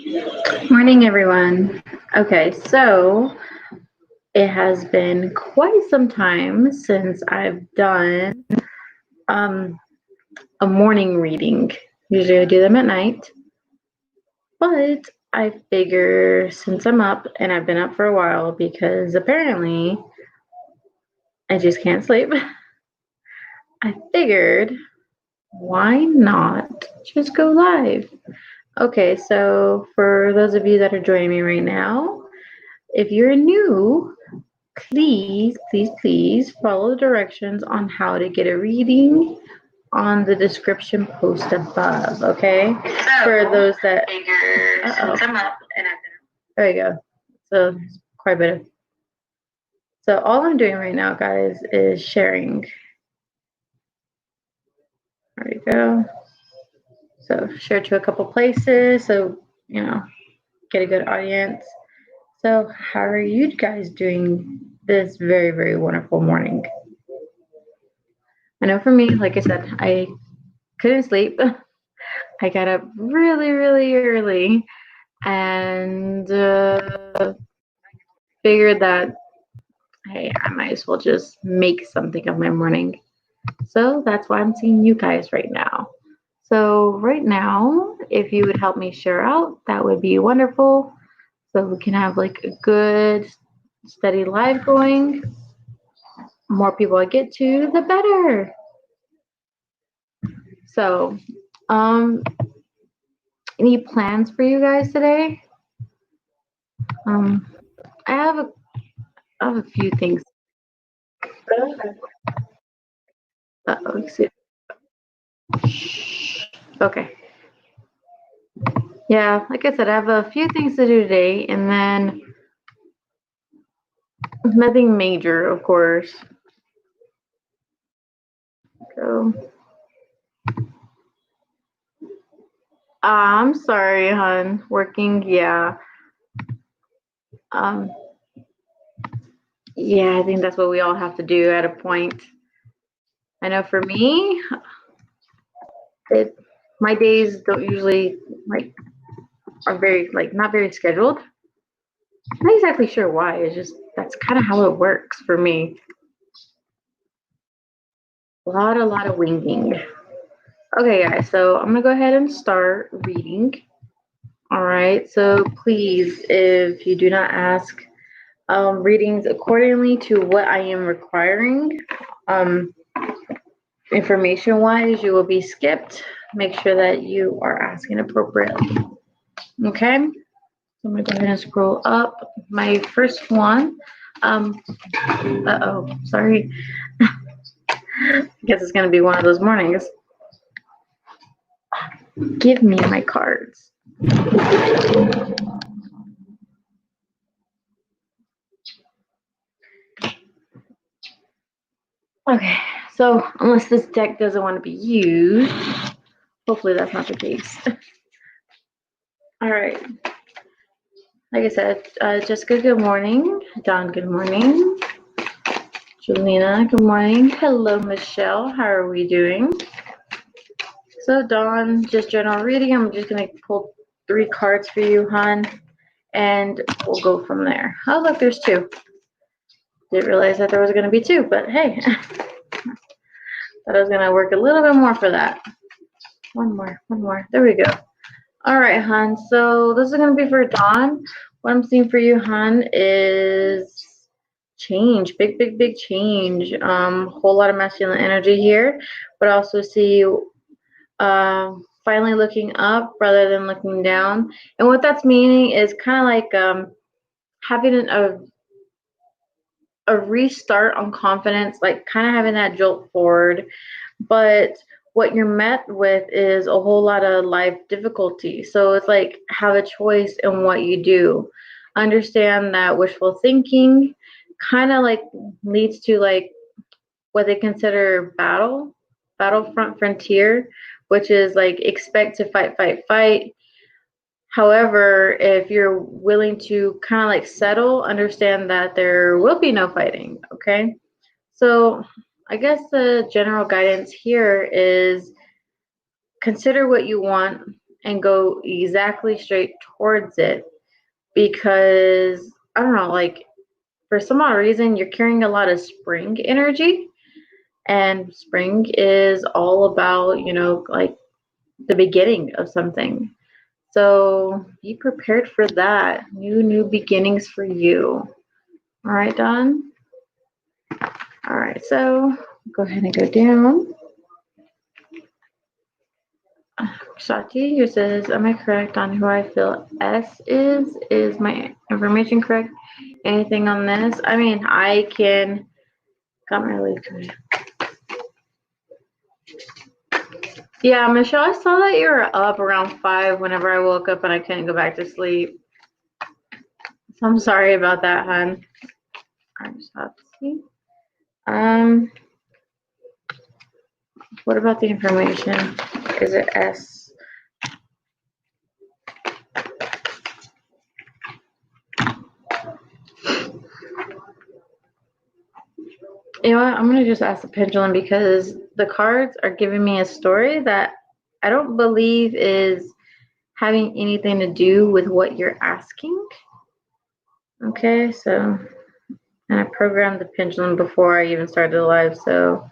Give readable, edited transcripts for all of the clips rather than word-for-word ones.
Morning, everyone. Okay, so it has been quite some time since I've done a morning reading. Usually I do them at night, but I figure since I'm up and I've been up for a while because apparently I just can't sleep, I figured why not just go live? Okay, so for those of you that are joining me right now, if you're new, please follow the directions on how to get a reading on the description post above, okay? So, for those that come up and there you go. So quite a bit of. So all I'm doing right now, guys, is sharing. There we go. So share to a couple places, so get a good audience. So how are you guys doing this very, very wonderful morning? I know for me, like I said, I couldn't sleep. I got up really, really early and figured that, hey, I might as well just make something of my morning. So that's why I'm seeing you guys right now. So right now, if you would help me share out, that would be wonderful. So we can have like a good, steady live going. More people I get to, the better. So, any plans for you guys today? I have a few things. Excuse. Okay. Yeah, like I said, I have a few things to do today, and then nothing major, of course. So, I'm sorry, hon. Working, yeah. Yeah, I think that's what we all have to do at a point. I know for me, my days don't usually are very not very scheduled. I'm not exactly sure why. It's just that's kind of how it works for me. A lot of winging. Okay, guys. So I'm gonna go ahead and start reading. All right. So please, if you do not ask readings accordingly to what I am requiring, information-wise, you will be skipped. Make sure that you are asking appropriately. Okay. So I'm gonna go ahead and scroll up. My first one. Sorry. I guess it's gonna be one of those mornings. Give me my cards. Okay, so unless this deck doesn't want to be used, hopefully that's not the case. All right. Like I said, Jessica, good morning. Don, good morning. Julina, good morning. Hello, Michelle. How are we doing? So, Dawn, just general reading. I'm just going to pull 3 cards for you, hon, and we'll go from there. Oh, look, there's 2. Didn't realize that there was going to be 2, but hey, thought I was going to work a little bit more for that. One more. There we go. All right, hon. So this is going to be for Dawn. What I'm seeing for you, hon, is change. Big change. Whole lot of masculine energy here, but also see you finally looking up rather than looking down. And what that's meaning is kind of like having a restart on confidence, like kind of having that jolt forward. But what you're met with is a whole lot of life difficulty. So it's like have a choice in what you do. Understand that wishful thinking kind of like leads to like what they consider battlefront frontier, which is like expect to fight. However, if you're willing to kind of like settle, understand that there will be no fighting, okay? So I guess the general guidance here is consider what you want and go exactly straight towards it, because I don't know, like for some odd reason you're carrying a lot of spring energy, and spring is all about, you know, like the beginning of something. So be prepared for that. New beginnings for you. All right, Don? All right, so go ahead and go down. Shati, who says, am I correct on who I feel S is? Is my information correct? Anything on this? I mean, I can, got my leaf. Yeah, Michelle, I saw that you were up around 5 whenever I woke up and I couldn't go back to sleep. So I'm sorry about that, hon. All right, Shati. What about the information? Is it S? You know what? I'm going to just ask the pendulum, because the cards are giving me a story that I don't believe is having anything to do with what you're asking. Okay, so, and I programmed the pendulum before I even started the live, so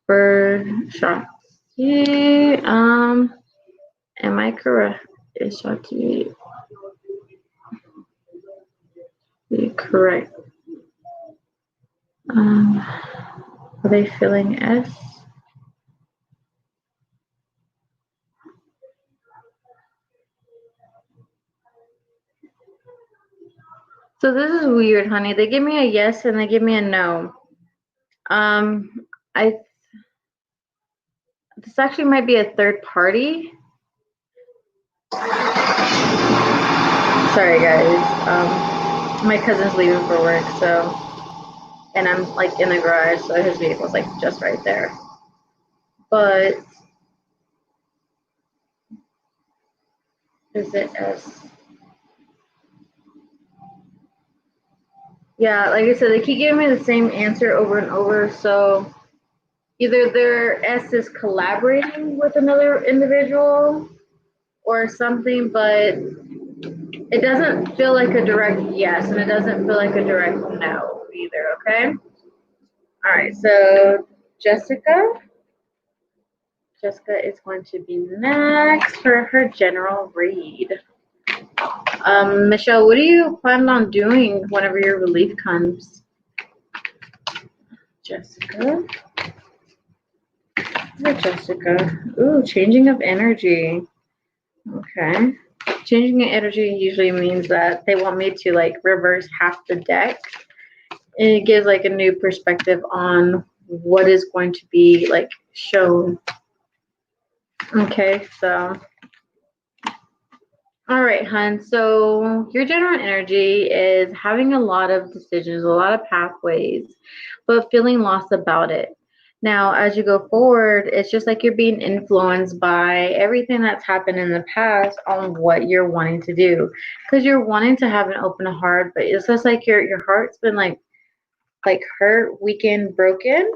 for Shakti, am I correct? Is Shakti correct? Are they feeling S? So this is weird, honey. They give me a yes and they give me a no. This actually might be a third party. Sorry, guys. My cousin's leaving for work, so, and I'm like in the garage, so his vehicle's like just right there. But is it S? Yeah, like I said, they keep giving me the same answer over and over. So either their S is collaborating with another individual or something, but it doesn't feel like a direct yes, and it doesn't feel like a direct no either, okay? All right, so Jessica is going to be next for her general read. Michelle, what do you plan on doing whenever your relief comes? Jessica? Jessica. Ooh, changing of energy. Okay. Changing of energy usually means that they want me to like reverse half the deck. And it gives like a new perspective on what is going to be like shown. Okay, so. All right, hun. So your general energy is having a lot of decisions, a lot of pathways, but feeling lost about it. Now, as you go forward, it's just like you're being influenced by everything that's happened in the past on what you're wanting to do. Because you're wanting to have an open heart, but it's just like your heart's been like hurt, weakened, broken.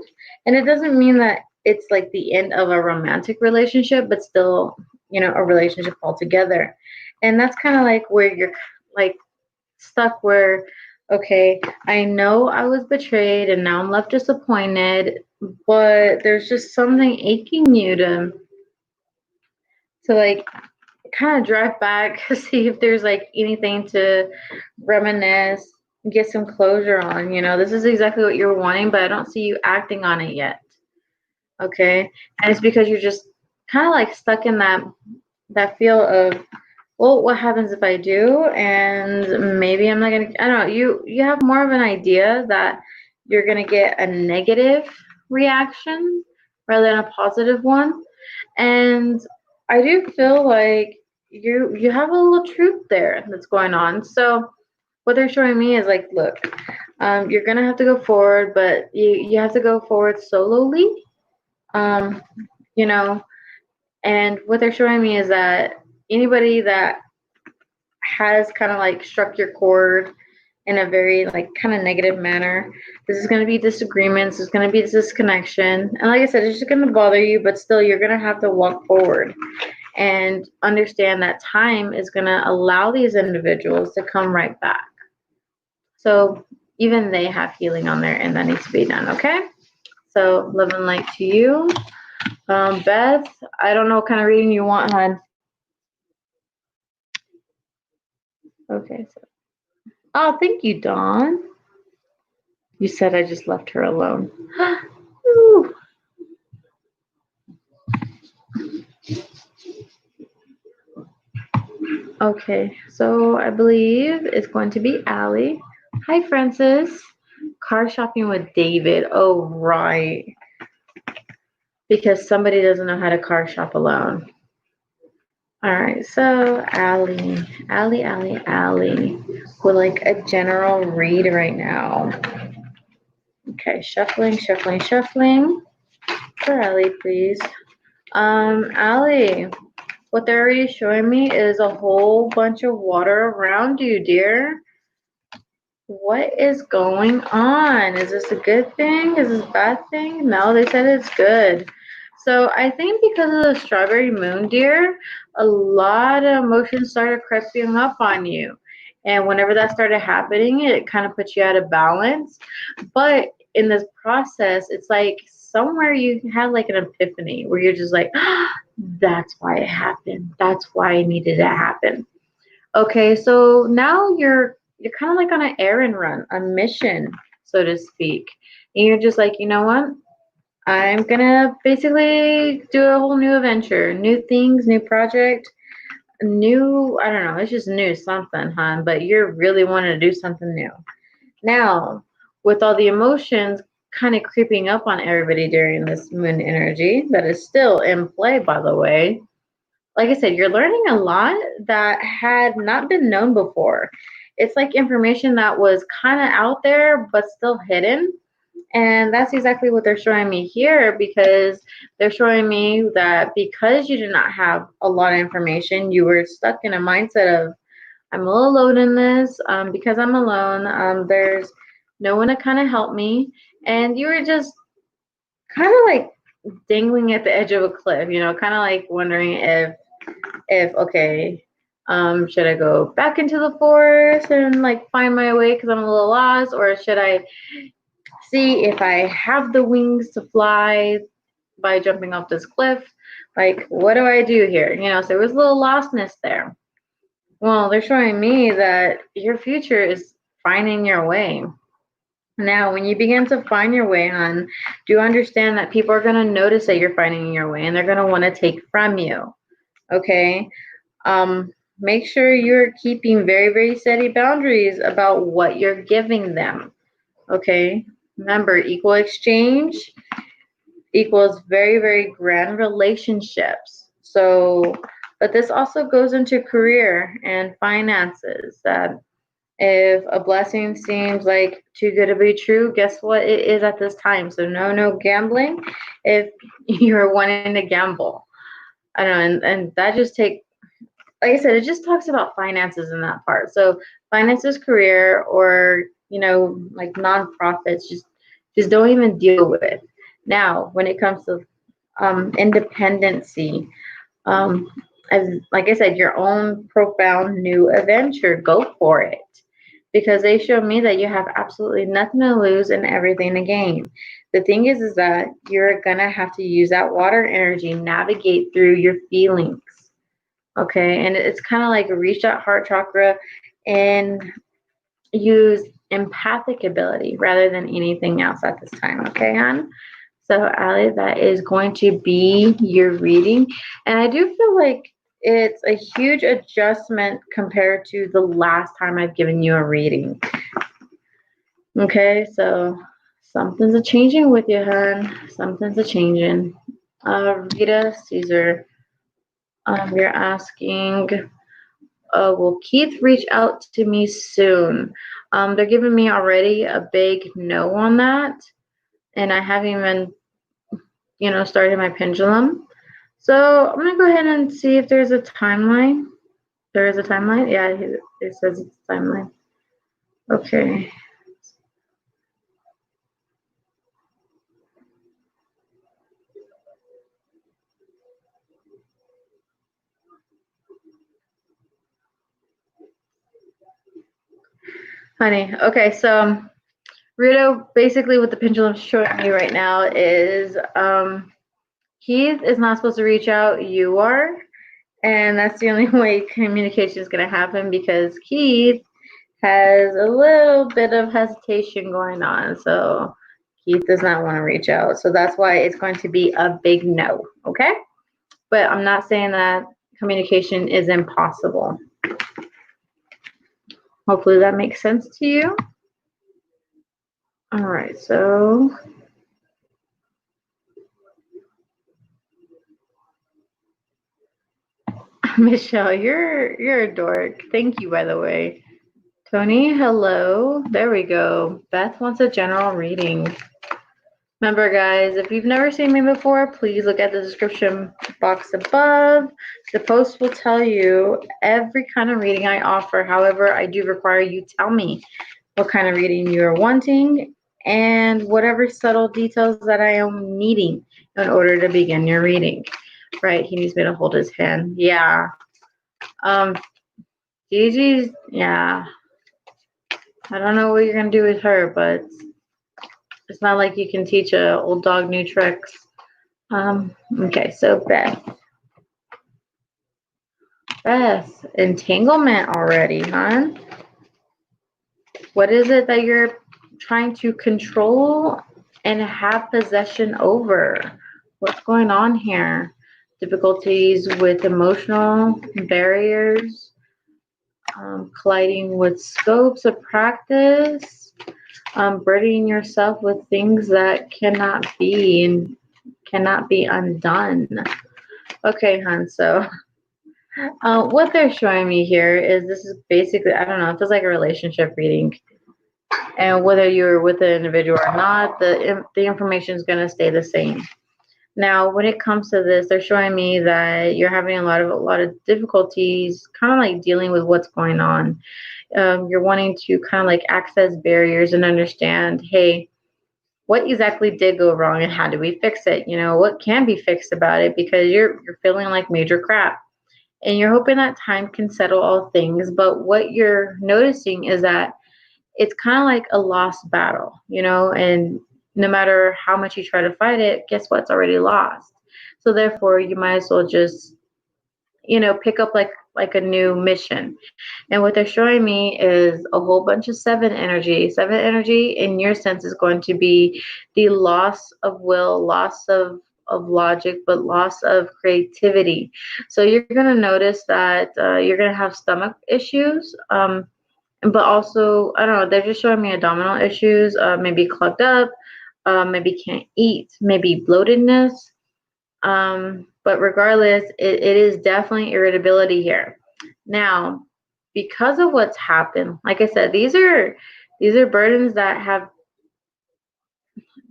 And it doesn't mean that it's like the end of a romantic relationship, but still, you know, a relationship altogether. And that's kind of like where you're like stuck, where, okay, I know I was betrayed and now I'm left disappointed, but there's just something aching you to like kind of drive back, see if there's like anything to reminisce, get some closure on. You know, this is exactly what you're wanting, but I don't see you acting on it yet. Okay, and it's because you're just kind of like stuck in that feel of, well, what happens if I do? And maybe I'm not gonna, I don't know, you have more of an idea that you're gonna get a negative reaction rather than a positive one. And I do feel like you have a little truth there that's going on. So what they're showing me is like, look, you're gonna have to go forward, but you have to go forward solely. You know, and what they're showing me is that anybody that has kind of like struck your chord in a very like kind of negative manner, this is going to be disagreements, it's going to be disconnection, and like I said, it's just going to bother you, but still you're going to have to walk forward. and understand that time is going to allow these individuals to come right back. So even they have healing on there, and that needs to be done, okay? So love and light to you. Beth, I don't know what kind of reading you want, hon. Okay. So. Oh, thank you, Dawn. You said I just left her alone. Ooh. Okay, so I believe it's going to be Allie. Hi, Francis. Car shopping with David. Oh, right. Because somebody doesn't know how to car shop alone. All right, so Allie would like a general read right now. Okay, shuffling for Allie, please. Allie, what they're already showing me is a whole bunch of water around you, dear. What is going on? Is this a good thing? Is this a bad thing? No, they said it's good. So I think because of the strawberry moon, dear, a lot of emotions started creeping up on you. And whenever that started happening, it kind of puts you out of balance. But in this process, it's like somewhere you had like an epiphany where you're just like, ah, that's why it happened. That's why it needed to happen. Okay, so now you're kind of like on an errand run, a mission, so to speak. And you're just like, you know what? I'm gonna basically do a whole new adventure, new things, new project, new, I don't know, it's just new something, hon, but you're really wanting to do something new. Now, with all the emotions kind of creeping up on everybody during this moon energy that is still in play, by the way, like I said, you're learning a lot that had not been known before. It's like information that was kind of out there, but still hidden. And that's exactly what they're showing me here, because they're showing me that because you did not have a lot of information, you were stuck in a mindset of, I'm a little alone in this, because I'm alone. There's no one to kind of help me. And you were just kind of like dangling at the edge of a cliff, kind of like wondering if okay, should I go back into the forest and like find my way because I'm a little lost, or should I see if I have the wings to fly by jumping off this cliff? Like, what do I do here? So there was a little lostness there. Well, they're showing me that your future is finding your way. Now, when you begin to find your way, hon, do understand that people are going to notice that you're finding your way, and they're going to want to take from you. Okay? Make sure you're keeping very, very steady boundaries about what you're giving them. Okay? Remember, equal exchange equals very, very grand relationships. So, but this also goes into career and finances. That if a blessing seems like too good to be true, guess what it is at this time. So no gambling if you're wanting to gamble. I don't know, and that just takes, like I said, it just talks about finances in that part. So finances, career, or like nonprofits, just don't even deal with. Now, when it comes to independency, as like I said, your own profound new adventure, go for it. Because they show me that you have absolutely nothing to lose and everything to gain. The thing is that you're gonna have to use that water energy, navigate through your feelings. Okay, and it's kind of like reach that heart chakra and use empathic ability rather than anything else at this time. Okay, hon? So, Allie, that is going to be your reading. And I do feel like it's a huge adjustment compared to the last time I've given you a reading. Okay, so something's a changing with you, hon. Something's a changing. Rita Caesar, you're asking, will Keith reach out to me soon? They're giving me already a big no on that. And I haven't even started my pendulum. So I'm gonna go ahead and see if there's a timeline. There is a timeline? Yeah, it says it's a timeline. Okay. Honey, okay, so Rito, basically what the pendulum's showing me right now is Keith is not supposed to reach out, you are. And that's the only way communication is going to happen because Keith has a little bit of hesitation going on. So Keith does not want to reach out. So that's why it's going to be a big no. Okay? But I'm not saying that communication is impossible. Hopefully that makes sense to you. All right, so Michelle, you're a dork. Thank you, by the way. Tony, hello. There we go. Beth wants a general reading. Remember, guys, if you've never seen me before, please look at the description box above. The post will tell you every kind of reading I offer. However, I do require you tell me what kind of reading you are wanting and whatever subtle details that I am needing in order to begin your reading. Right, he needs me to hold his hand. Yeah. Gigi's, yeah. I don't know what you're going to do with her, but it's not like you can teach a old dog new tricks. Okay, so Beth, entanglement already, huh? What is it that you're trying to control and have possession over? What's going on here? Difficulties with emotional barriers, colliding with scopes of practice, burdening yourself with things that cannot be and cannot be undone. Okay, hon, so what they're showing me here is this is basically, I don't know, it feels like a relationship reading. And whether you're with an individual or not, the information is going to stay the same. Now, when it comes to this, they're showing me that you're having a lot of difficulties, kind of like dealing with what's going on. You're wanting to kind of like access barriers and understand, hey, what exactly did go wrong and how do we fix it? You know, what can be fixed about it because you're feeling like major crap. And you're hoping that time can settle all things, but what you're noticing is that it's kind of like a lost battle, you know, and no matter how much you try to fight it, guess what's already lost. So therefore, you might as well just, you know, pick up like a new mission. And what they're showing me is a whole bunch of seven energy. Seven energy in your sense is going to be the loss of will, loss of logic, but loss of creativity. So you're going to notice that you're going to have stomach issues. But also, I don't know, they're just showing me abdominal issues, maybe clogged up, maybe can't eat, maybe bloatedness. But regardless, it is definitely irritability here. Now, because of what's happened, like I said, these are burdens that have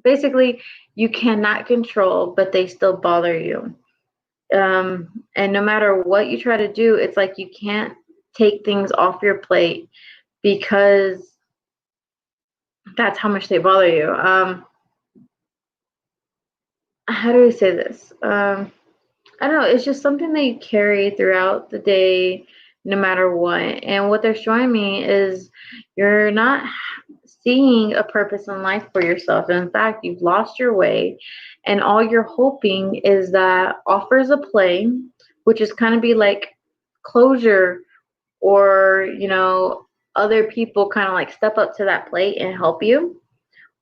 basically you cannot control, but they still bother you. And no matter what you try to do, it's like you can't take things off your plate because that's how much they bother you. How do I say this? I don't know. It's just something that you carry throughout the day, no matter what. And what they're showing me is you're not seeing a purpose in life for yourself. In fact, you've lost your way, and all you're hoping is that offers a play, which is kind of be like closure, or you know, other people kind of like step up to that plate and help you,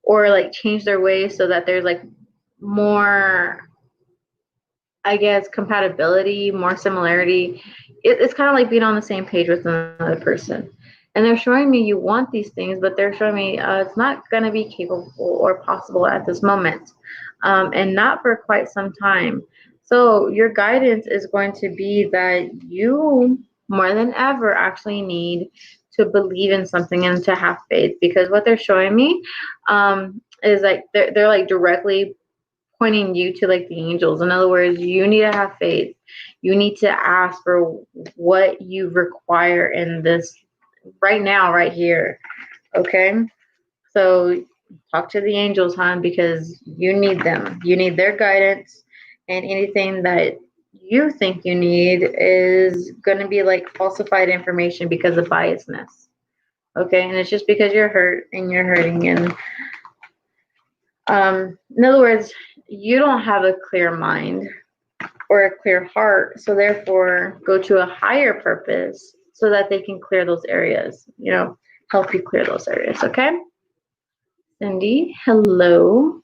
or like change their ways so that there's like more, I guess, compatibility, more similarity. It's kind of like being on the same page with another person. And they're showing me you want these things, but they're showing me it's not going to be capable or possible at this moment, and not for quite some time. So your guidance is going to be that you, more than ever, actually need to believe in something and to have faith, because what they're showing me is like they're like directly pointing you to like the angels. In other words, you need to have faith. You need to ask for what you require in this right now, right here. Okay? So talk to the angels, hon, because you need them. You need their guidance, and anything that you think you need is going to be like falsified information because of biasness. Okay, and it's just because you're hurt and you're hurting. And in other words, you don't have a clear mind or a clear heart, so therefore go to a higher purpose so that they can clear those areas, help you clear those areas. Okay, Cindy, hello.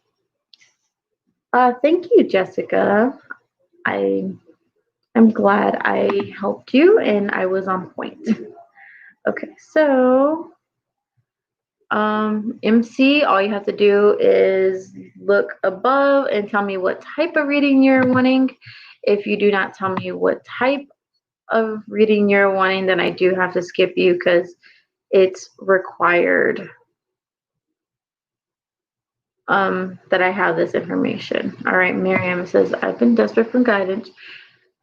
Thank you, Jessica. I'm glad I helped you and I was on point. Okay, so MC, all you have to do is look above and tell me what type of reading you're wanting. If you do not tell me what type of reading you're wanting, then I do have to skip you because it's required that I have this information. All right, Miriam says, I've been desperate for guidance.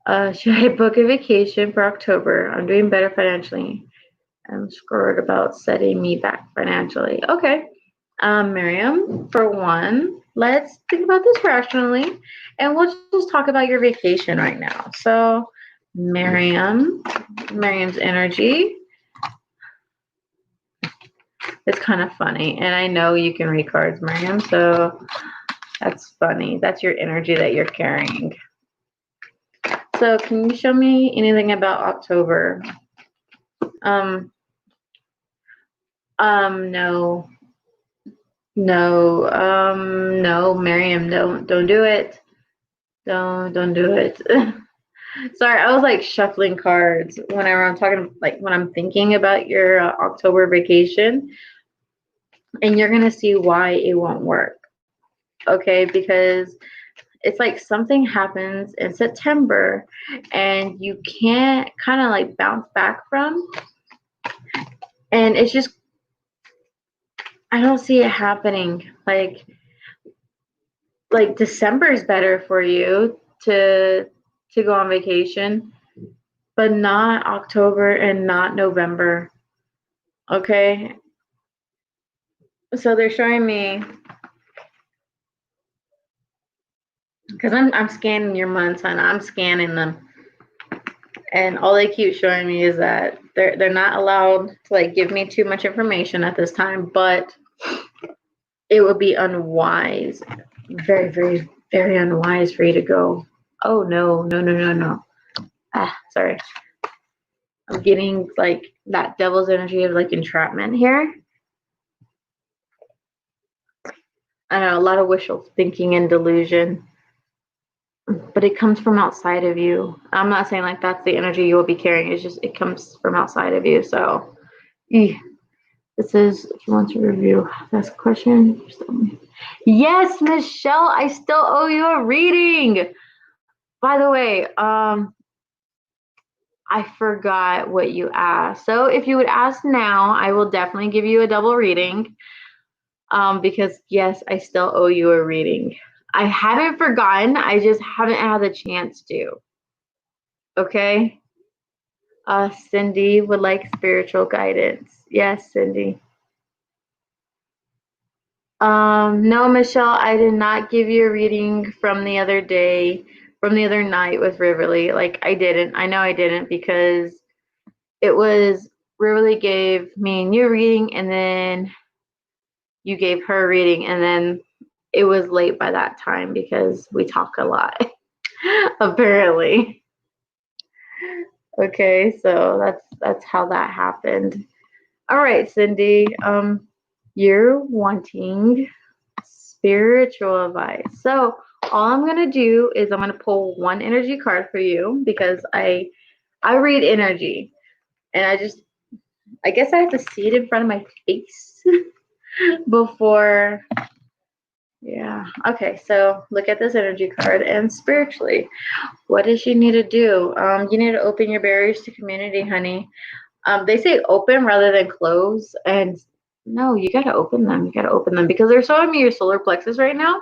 Should I book a vacation for October? I'm doing better financially. I'm scared about setting me back financially. Okay, Miriam, for one, let's think about this rationally, and we'll just talk about your vacation right now. So, Miriam's energy. It's kind of funny, and I know you can read cards, Miriam, so that's funny. That's your energy that you're carrying. So, can you show me anything about October? No. No, Miriam, don't do it. Don't do it. Sorry, I was like shuffling cards whenever I'm talking, like when I'm thinking about your October vacation, and you're gonna see why it won't work. Okay, because it's like something happens in September and you can't kind of like bounce back from, and it's just, I don't see it happening. Like December is better for you to go on vacation, but not October and not November. Okay? So they're showing me, because I'm scanning your months, and I'm scanning them, and all they keep showing me is that they're not allowed to like give me too much information at this time, but it would be unwise, very, very, very unwise for you to go. Oh no. Sorry. I'm getting like that devil's energy of like entrapment here. I know, a lot of wishful thinking and delusion, but it comes from outside of you. I'm not saying like that's the energy you will be carrying. It's just it comes from outside of you. So, this is, if you want to review, that's a question. Yes, Michelle, I still owe you a reading. By the way, I forgot what you asked. So if you would ask now, I will definitely give you a double reading. Because yes, I still owe you a reading. I haven't forgotten. I just haven't had the chance to. Okay. Cindy would like spiritual guidance. Yes, Cindy. No, Michelle, I did not give you a reading from the other day, from the other night with Riverly. Like, I didn't. I know I didn't, because it was Riverly gave me a new reading, and then you gave her a reading, and then it was late by that time because we talk a lot, apparently. Okay, so that's how that happened. All right, Cindy. You're wanting spiritual advice. So all I'm gonna do is I'm gonna pull one energy card for you, because I read energy, and I guess I have to see it in front of my face before. Yeah. Okay. So look at this energy card, and spiritually, what does she need to do? You need to open your barriers to community, honey. They say open rather than close, and no, you gotta open them. You gotta open them, because they're showing me your solar plexus right now,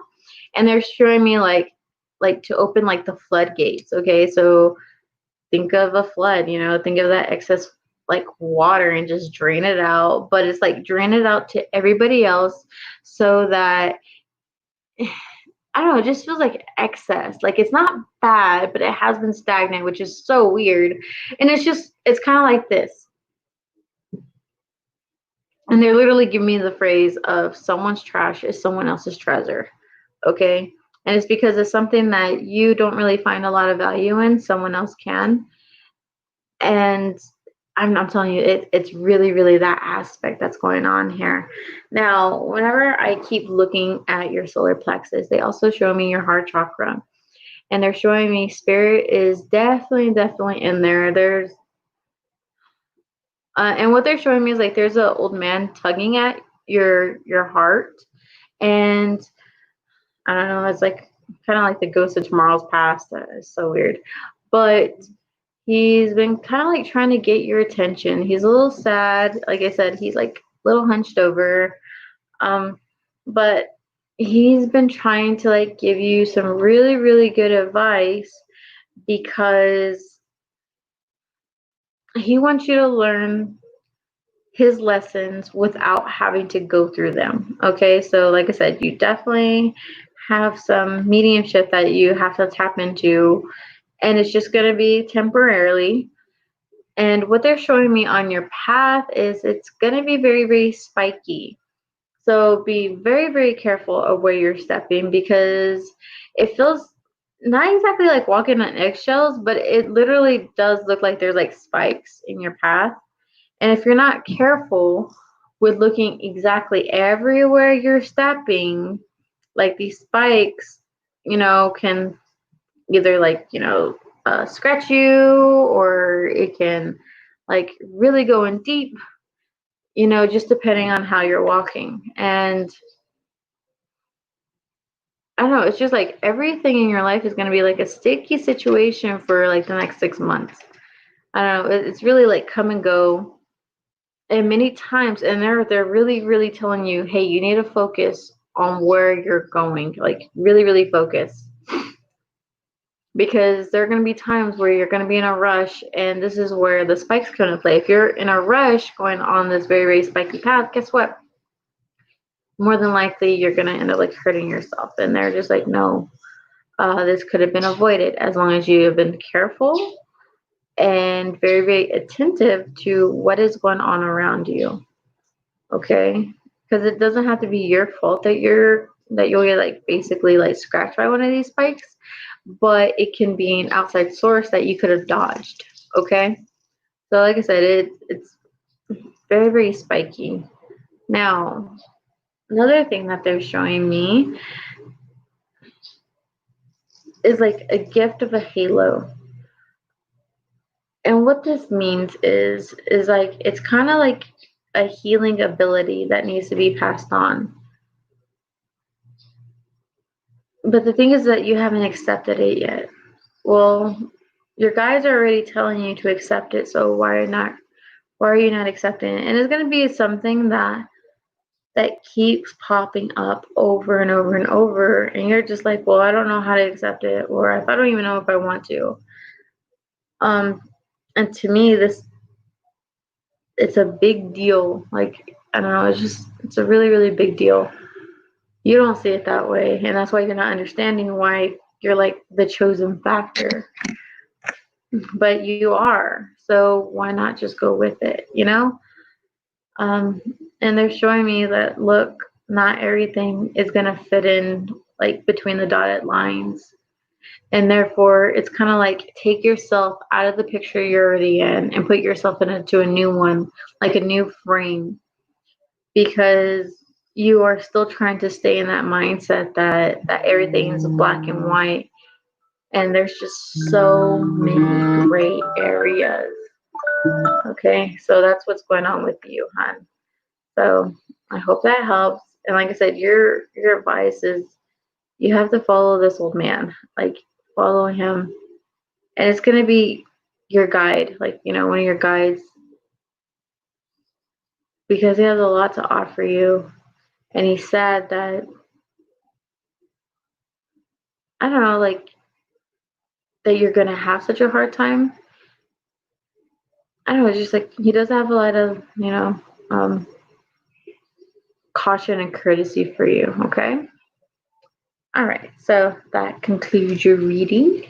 and they're showing me like to open like the floodgates. Okay, so think of a flood. Think of that excess like water and just drain it out, but it's like drain it out to everybody else, so that I don't know, it just feels like excess. Like it's not bad, but it has been stagnant, which is so weird. And it's kind of like this. And they're literally giving me the phrase of someone's trash is someone else's treasure. Okay. And it's because it's something that you don't really find a lot of value in, someone else can. And I'm telling you, it's really, really that aspect that's going on here. Now, whenever I keep looking at your solar plexus, they also show me your heart chakra. And they're showing me spirit is definitely in there. And what they're showing me is like there's an old man tugging at your heart, and I don't know, it's like kind of like the ghost of tomorrow's past. It's so weird, but he's been kind of like trying to get your attention. He's a little sad, like I said, he's like a little hunched over, but he's been trying to like give you some really, really good advice because he wants you to learn his lessons without having to go through them. Okay, so like I said, you definitely have some mediumship that you have to tap into, and it's just going to be temporarily. And what they're showing me on your path is it's going to be very, very spiky. So be very, very careful of where you're stepping because it feels not exactly like walking on eggshells, but it literally does look like there's like spikes in your path. And if you're not careful with looking exactly everywhere you're stepping, like these spikes, can either like, scratch you, or it can like really go in deep, just depending on how you're walking. And I don't know, it's just like everything in your life is going to be like a sticky situation for like the next 6 months. I don't know, it's really like come and go. And many times, and they're really, really telling you, hey, you need to focus on where you're going, like really, really focus. Because there are going to be times where you're going to be in a rush, and this is where the spikes come into play. If you're in a rush going on this very, very spiky path, guess what? More than likely, you're going to end up like hurting yourself. And they're just like, no, this could have been avoided as long as you have been careful and very, very attentive to what is going on around you. Okay, because it doesn't have to be your fault that you'll get like basically like scratched by one of these spikes, but it can be an outside source that you could have dodged. Okay, so like I said, it's very, very spiky. Now, another thing that they're showing me is like a gift of a halo. And what this means is like it's kind of like a healing ability that needs to be passed on. But the thing is that you haven't accepted it yet. Well, your guides are already telling you to accept it, so why are you not accepting it? And it's going to be something that keeps popping up over and over and over, and you're just like, well, I don't know how to accept it, or I don't even know if I want to. And to me, it's a big deal. Like, I don't know, it's a really, really big deal. You don't see it that way, and that's why you're not understanding why you're like the chosen factor. But you are, so why not just go with it, um and they're showing me that, look, not everything is going to fit in like between the dotted lines, and therefore it's kind of like take yourself out of the picture you're already in and put yourself into a new one, like a new frame, because you are still trying to stay in that mindset that everything is black and white, and there's just so many gray areas. Okay, so that's what's going on with you, hon. So I hope that helps. And like I said, your advice is you have to follow this old man, like follow him, and it's gonna be your guide, like one of your guides, because he has a lot to offer you, and he's sad that I don't know, like that you're gonna have such a hard time. I don't know, it's just like he does have a lot of um, caution and courtesy for you. Okay. All right, so that concludes your reading.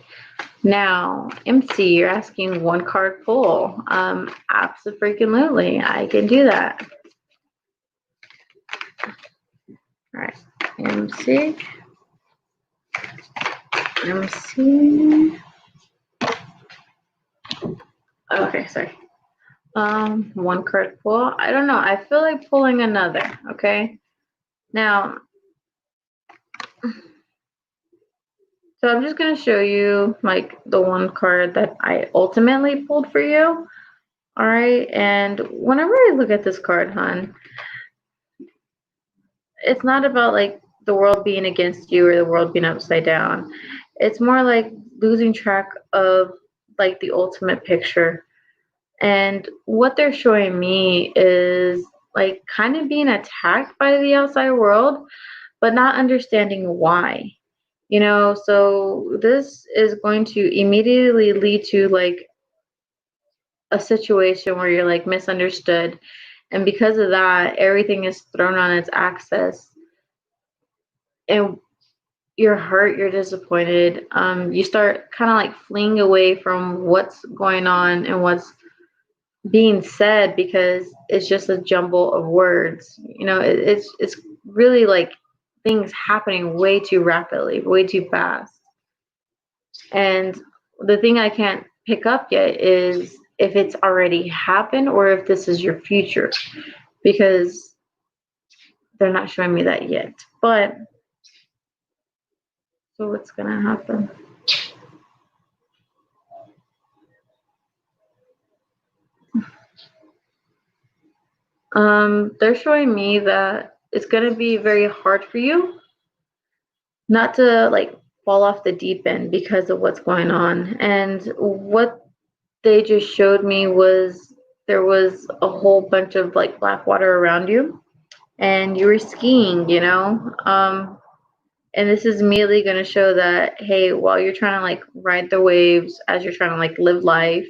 Now, MC, you're asking one card pull. Absolutely, I can do that. All right, MC. MC. Okay, sorry. One card pull. I don't know. I feel like pulling another. Okay. Now, so I'm just gonna show you like the one card that I ultimately pulled for you. All right. And whenever I look at this card, hon, it's not about like the world being against you or the world being upside down. It's more like losing track of like the ultimate picture. And what they're showing me is like kind of being attacked by the outside world, but not understanding why. You know, so this is going to immediately lead to like a situation where you're like misunderstood. And because of that, everything is thrown on its axis. And you're hurt, you're disappointed. You start kind of like fleeing away from what's going on and what's being said because it's just a jumble of words. You know, it's really like things happening way too rapidly, way too fast. And the thing I can't pick up yet is if it's already happened or if this is your future, because they're not showing me that yet. But so what's gonna happen? They're showing me that it's gonna be very hard for you not to like fall off the deep end because of what's going on. And what they just showed me was there was a whole bunch of like black water around you and you were skiing, you know? And this is immediately going to show that, hey, while you're trying to like ride the waves, as you're trying to like live life,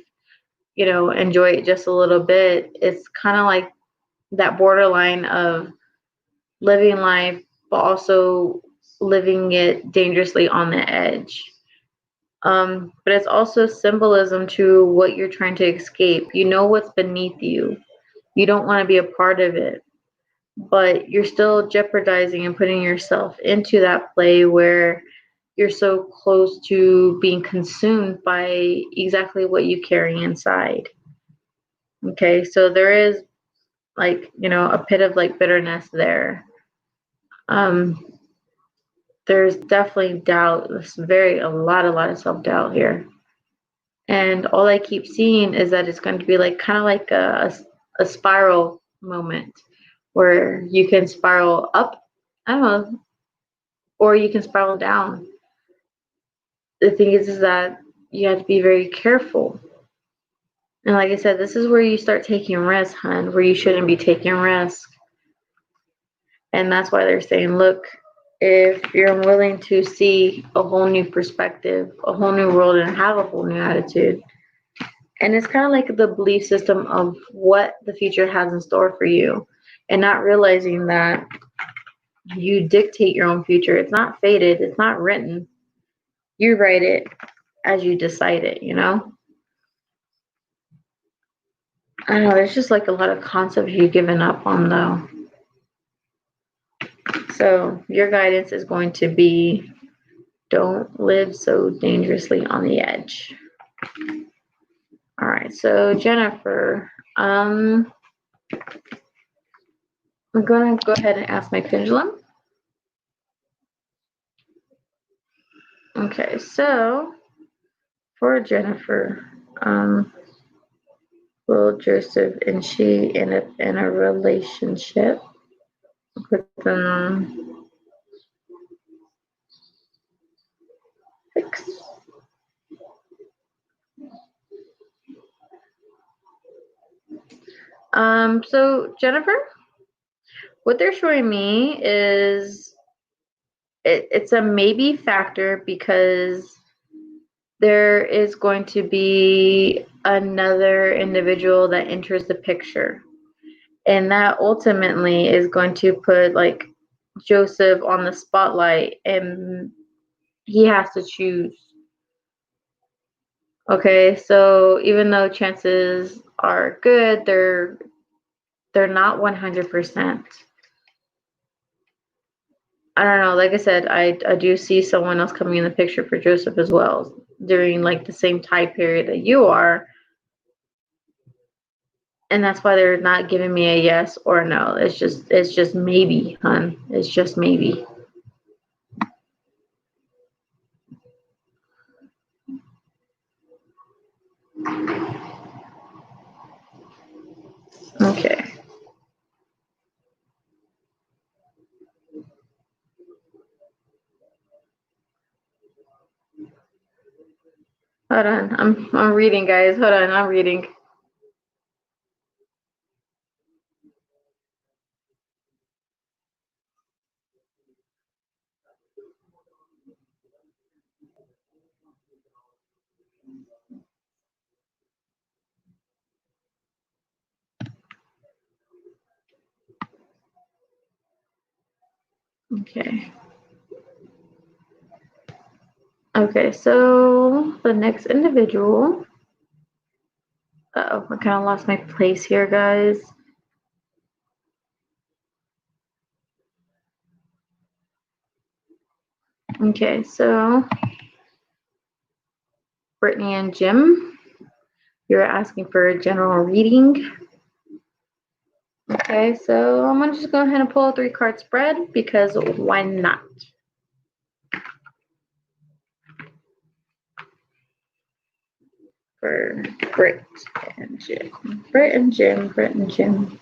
you know, enjoy it just a little bit, it's kind of like that borderline of living life, but also living it dangerously on the edge. But it's also symbolism to what you're trying to escape. You know what's beneath you. You don't want to be a part of it, but you're still jeopardizing and putting yourself into that play where you're so close to being consumed by exactly what you carry inside. Okay, so there is like, you know, a pit of like bitterness there. Um, there's definitely doubt. There's a lot of self-doubt here. And all I keep seeing is that it's going to be like kind of like a spiral moment where you can spiral up, I don't know, or you can spiral down. The thing is that you have to be very careful. And like I said, this is where you start taking risks, hun, where you shouldn't be taking risks. And that's why they're saying, look, if you're willing to see a whole new perspective, a whole new world, and have a whole new attitude, and it's kind of like the belief system of what the future has in store for you, and not realizing that you dictate your own future. It's not fated, it's not written. You write it as you decide it, you know? I don't know, there's just like a lot of concepts you've given up on though. So your guidance is going to be don't live so dangerously on the edge. All right, so Jennifer, I'm gonna go ahead and ask my pendulum. Okay, so for Jennifer, will Joseph and she end up in a relationship with them? Six. So Jennifer, what they're showing me is it's a maybe factor because there is going to be another individual that enters the picture. And that ultimately is going to put like Joseph on the spotlight and he has to choose. Okay, so even though chances are good, they're not 100%. I don't know. Like I said, I do see someone else coming in the picture for Joseph as well during like the same time period that you are, and that's why they're not giving me a yes or a no. It's just maybe, hun. It's just maybe. Okay. Hold on. I'm reading, guys. Hold on. I'm reading. Okay. Okay, so the next individual. Uh-oh, I kind of lost my place here, guys. Okay, so Brittany and Jim, you're asking for a general reading. Okay, so I'm gonna just go ahead and pull a 3-card spread because why not? For Britt and Jim. Britt and Jim, Britt and Jim.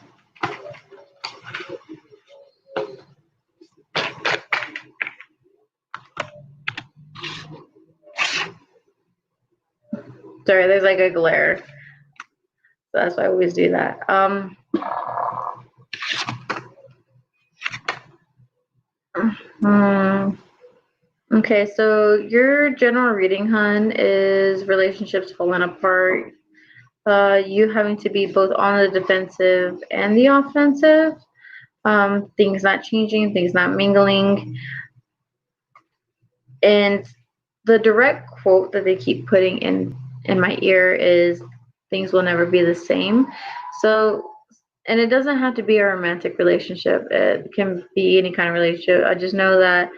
Sorry, there's like a glare. So that's why I always do that. Okay, so your general reading, hun, is relationships falling apart. You having to be both on the defensive and the offensive. Things not changing, things not mingling. And the direct quote that they keep putting in my ear is things will never be the same. So, and it doesn't have to be a romantic relationship. It can be any kind of relationship. I just know that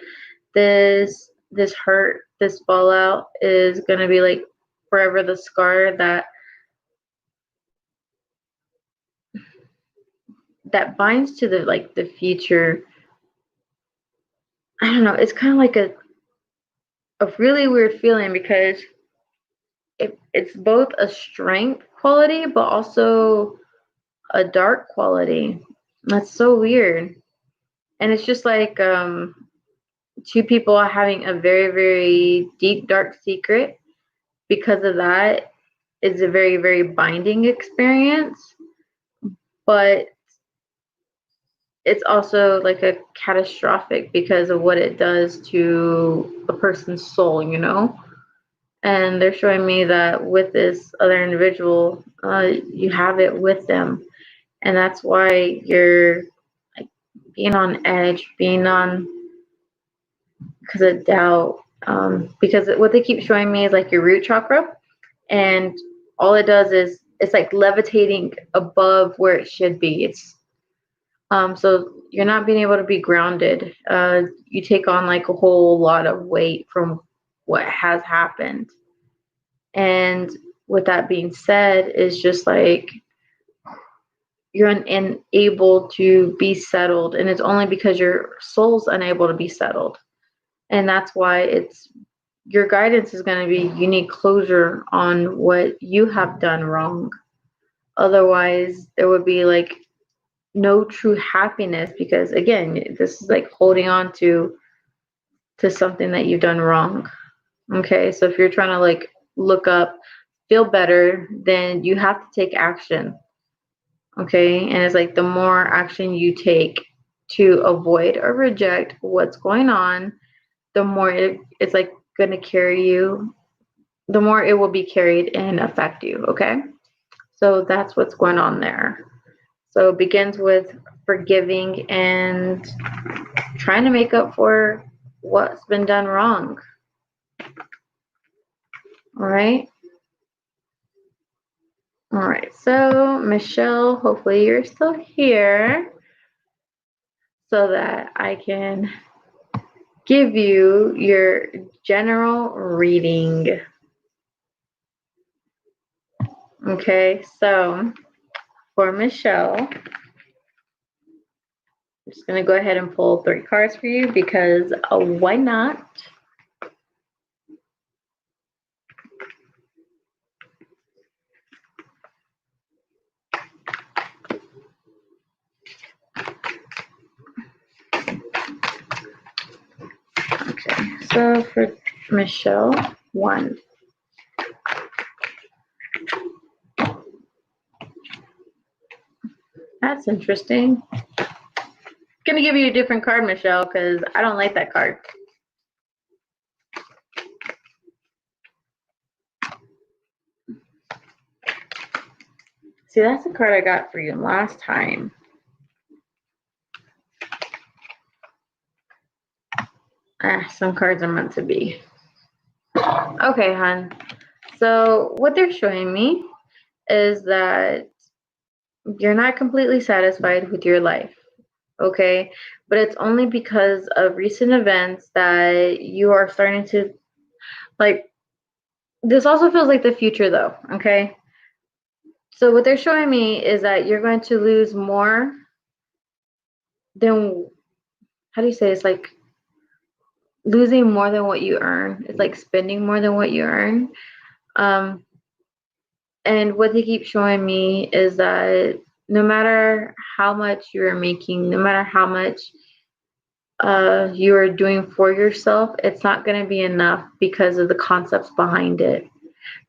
this hurt, this fallout is going to be like forever the scar that binds to the future. I don't know, it's kind of like a really weird feeling because it's both a strength quality but also a dark quality. That's so weird. And it's just like two people are having a very, very deep, dark secret. Because of that, it's a very, very binding experience. But it's also like a catastrophic because of what it does to a person's soul, you know? And they're showing me that with this other individual, you have it with them. And that's why you're like being on edge, being on because of doubt. Because what they keep showing me is like your root chakra, and all it does is it's like levitating above where it should be. It's so you're not being able to be grounded. You take on like a whole lot of weight from what has happened. And with that being said, is just like you're unable to be settled, and it's only because your soul's unable to be settled. And that's why it's your guidance is going to be you need closure on what you have done wrong. Otherwise, there would be like no true happiness because again, this is like holding on to something that you've done wrong. Okay, so if you're trying to like look up, feel better, then you have to take action. Okay, and it's like the more action you take to avoid or reject what's going on, the more it's like going to carry you, the more it will be carried and affect you. Okay, so that's what's going on there. So it begins with forgiving and trying to make up for what's been done wrong. All right. All right. So Michelle, hopefully you're still here so that I can give you your general reading. Okay, so for Michelle, I'm just going to go ahead and pull 3 cards for you because why not? Okay, so for Michelle, 1. That's interesting. Gonna give you a different card, Michelle, because I don't like that card. See, that's the card I got for you last time. Some cards are meant to be. Okay, hon. So what they're showing me is that you're not completely satisfied with your life, okay? But it's only because of recent events that you are starting to, like, this also feels like the future though, okay? So what they're showing me is that you're going to lose more than, how do you say, it's like losing more than what you earn. It's like spending more than what you earn. And what they keep showing me is that no matter how much you're making, no matter how much you are doing for yourself, it's not going to be enough because of the concepts behind it.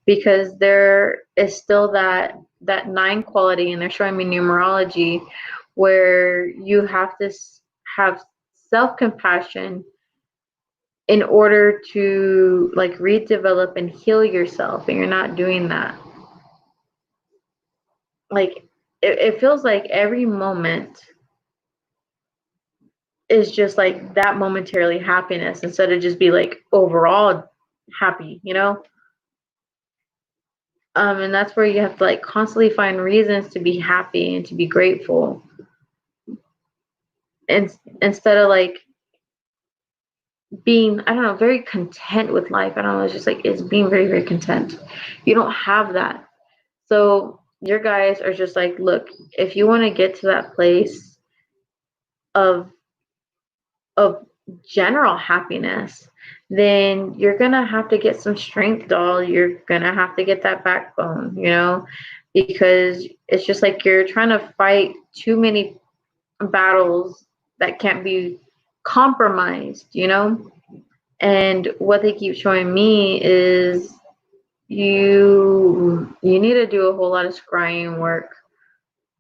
Because there is still that 9 quality, and they're showing me numerology, where you have to have self-compassion in order to like redevelop and heal yourself, and you're not doing that. Like it feels like every moment is just like that momentarily happiness instead of just be like overall happy, you know? And that's where you have to like constantly find reasons to be happy and to be grateful, and instead of like being, I don't know, very content with life. I don't know, it's just like it's being very, very content. You don't have that. So your guys are just like, look, if you want to get to that place of general happiness, then you're gonna have to get some strength, doll. You're gonna have to get that backbone, you know, because it's just like you're trying to fight too many battles that can't be compromised, you know. And what they keep showing me is you need to do a whole lot of scrying work,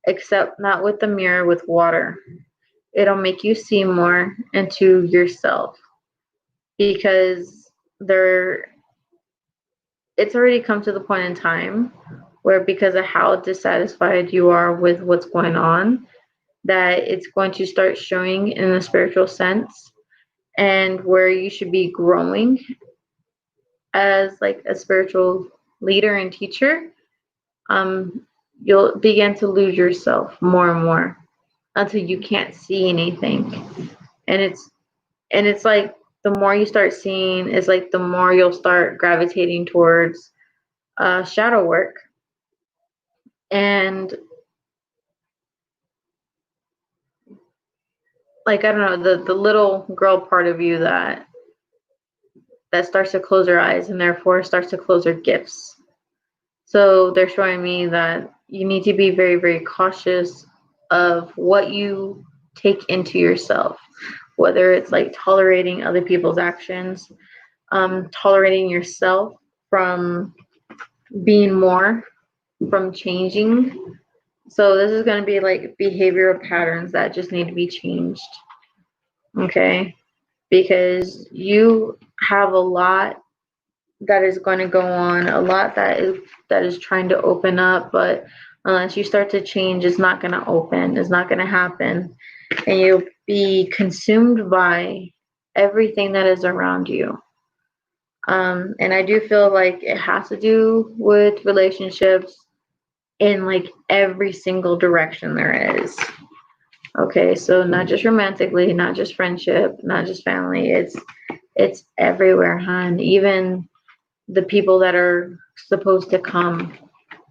except not with the mirror, with water. It'll make you see more into yourself, because it's already come to the point in time where, because of how dissatisfied you are with what's going on, that it's going to start showing in a spiritual sense, and where you should be growing as like a spiritual leader and teacher. You'll begin to lose yourself more and more until you can't see anything. And it's like the more you start seeing, is like the more you'll start gravitating towards shadow work. And like, I don't know, the little girl part of you that starts to close her eyes and therefore starts to close her gifts. So they're showing me that you need to be very, very cautious of what you take into yourself, whether it's like tolerating other people's actions, tolerating yourself from being more, from changing. So this is going to be like behavioral patterns that just need to be changed. Okay? Because you have a lot that is going to go on, a lot that is trying to open up, but unless you start to change, it's not going to open, it's not going to happen, and you'll be consumed by everything that is around you. And I do feel like it has to do with relationships in like every single direction there is. Okay, so not just romantically, not just friendship, not just family. It's everywhere, hon. Even the people that are supposed to come.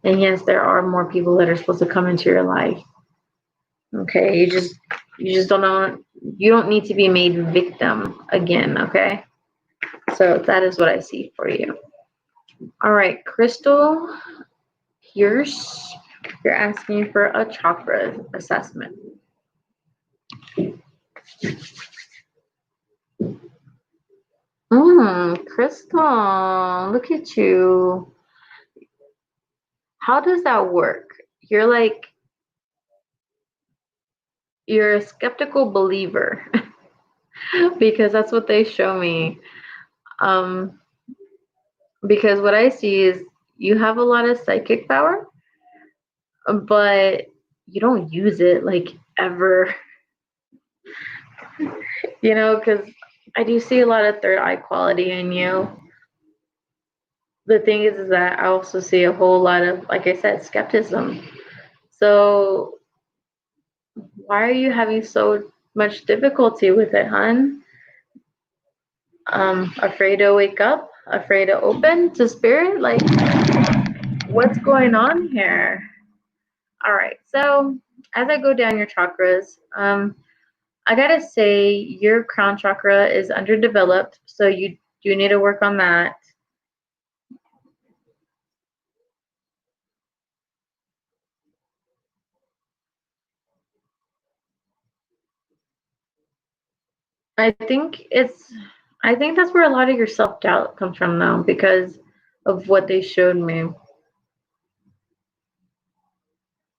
And yes, there are more people that are supposed to come into your life. Okay, you just don't know, you don't need to be made victim again, okay? So that is what I see for you. All right, Crystal Pierce, you're asking for a chakra assessment. Crystal, look at you. How does that work? You're like, you're a skeptical believer because that's what they show me. Um, because what I see is you have a lot of psychic power, but you don't use it like ever, because I do see a lot of third eye quality in you. The thing is that I also see a whole lot of, like I said, skepticism. So why are you having so much difficulty with it, hon? Afraid to wake up? Afraid to open to spirit? Like, what's going on here? All right, so as I go down your chakras, I gotta say your crown chakra is underdeveloped, so you do need to work on that. I think it's, I think that's where a lot of your self doubt comes from, though, because of what they showed me.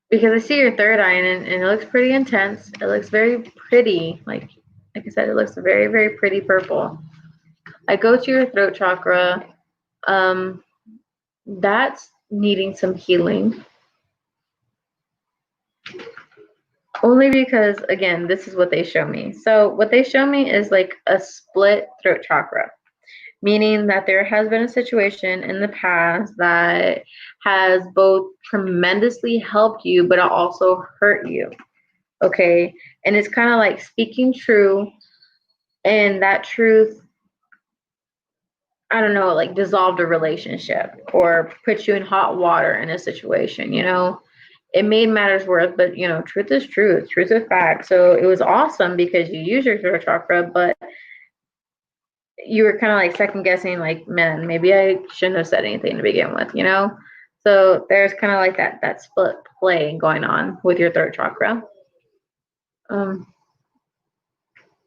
Because I see your third eye, and it looks pretty intense. It looks very pretty, like I said, it looks very, very pretty purple. I go to your throat chakra. Um, that's needing some healing. Only because, again, this is what they show me. So what they show me is like a split throat chakra, meaning that there has been a situation in the past that has both tremendously helped you, but it also hurt you. Okay. And it's kind of like speaking true, and that truth, I don't know, like dissolved a relationship or put you in hot water in a situation. It made matters worse, but truth is truth, truth is fact. So it was awesome because you use your throat chakra, but you were kind of like second guessing, like, man, maybe I shouldn't have said anything to begin with. So there's kind of like that split play going on with your throat chakra. Um,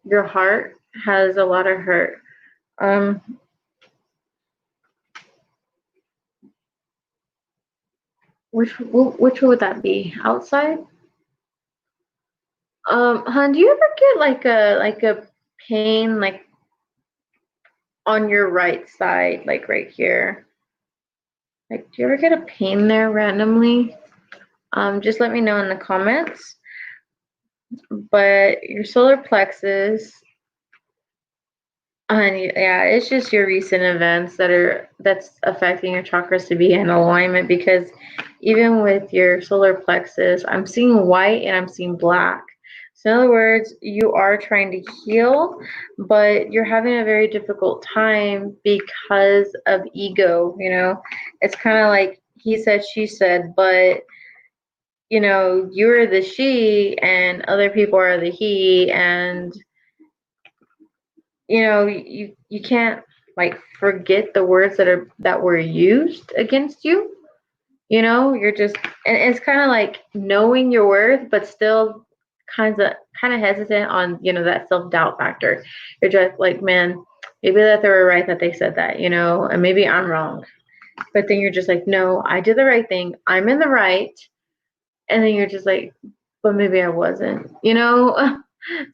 your heart has a lot of hurt. Um, which would that be? Outside? Hun, do you ever get like a pain like on your right side, like right here? Like, do you ever get a pain there randomly? Just let me know in the comments. But your solar plexus, and yeah, it's just your recent events that's affecting your chakras to be in alignment, because even with your solar plexus, I'm seeing white and I'm seeing black. So in other words, you are trying to heal, but you're having a very difficult time because of ego. It's kind of like he said, she said, but you're the she and other people are the he, and you can't like forget the words that were used against you. You're just, and it's kind of like knowing your worth, but still kind of hesitant on that self-doubt factor. You're just like, man, maybe that they were right that they said that, and maybe I'm wrong. But then you're just like, no, I did the right thing, I'm in the right. And then you're just like, but maybe I wasn't.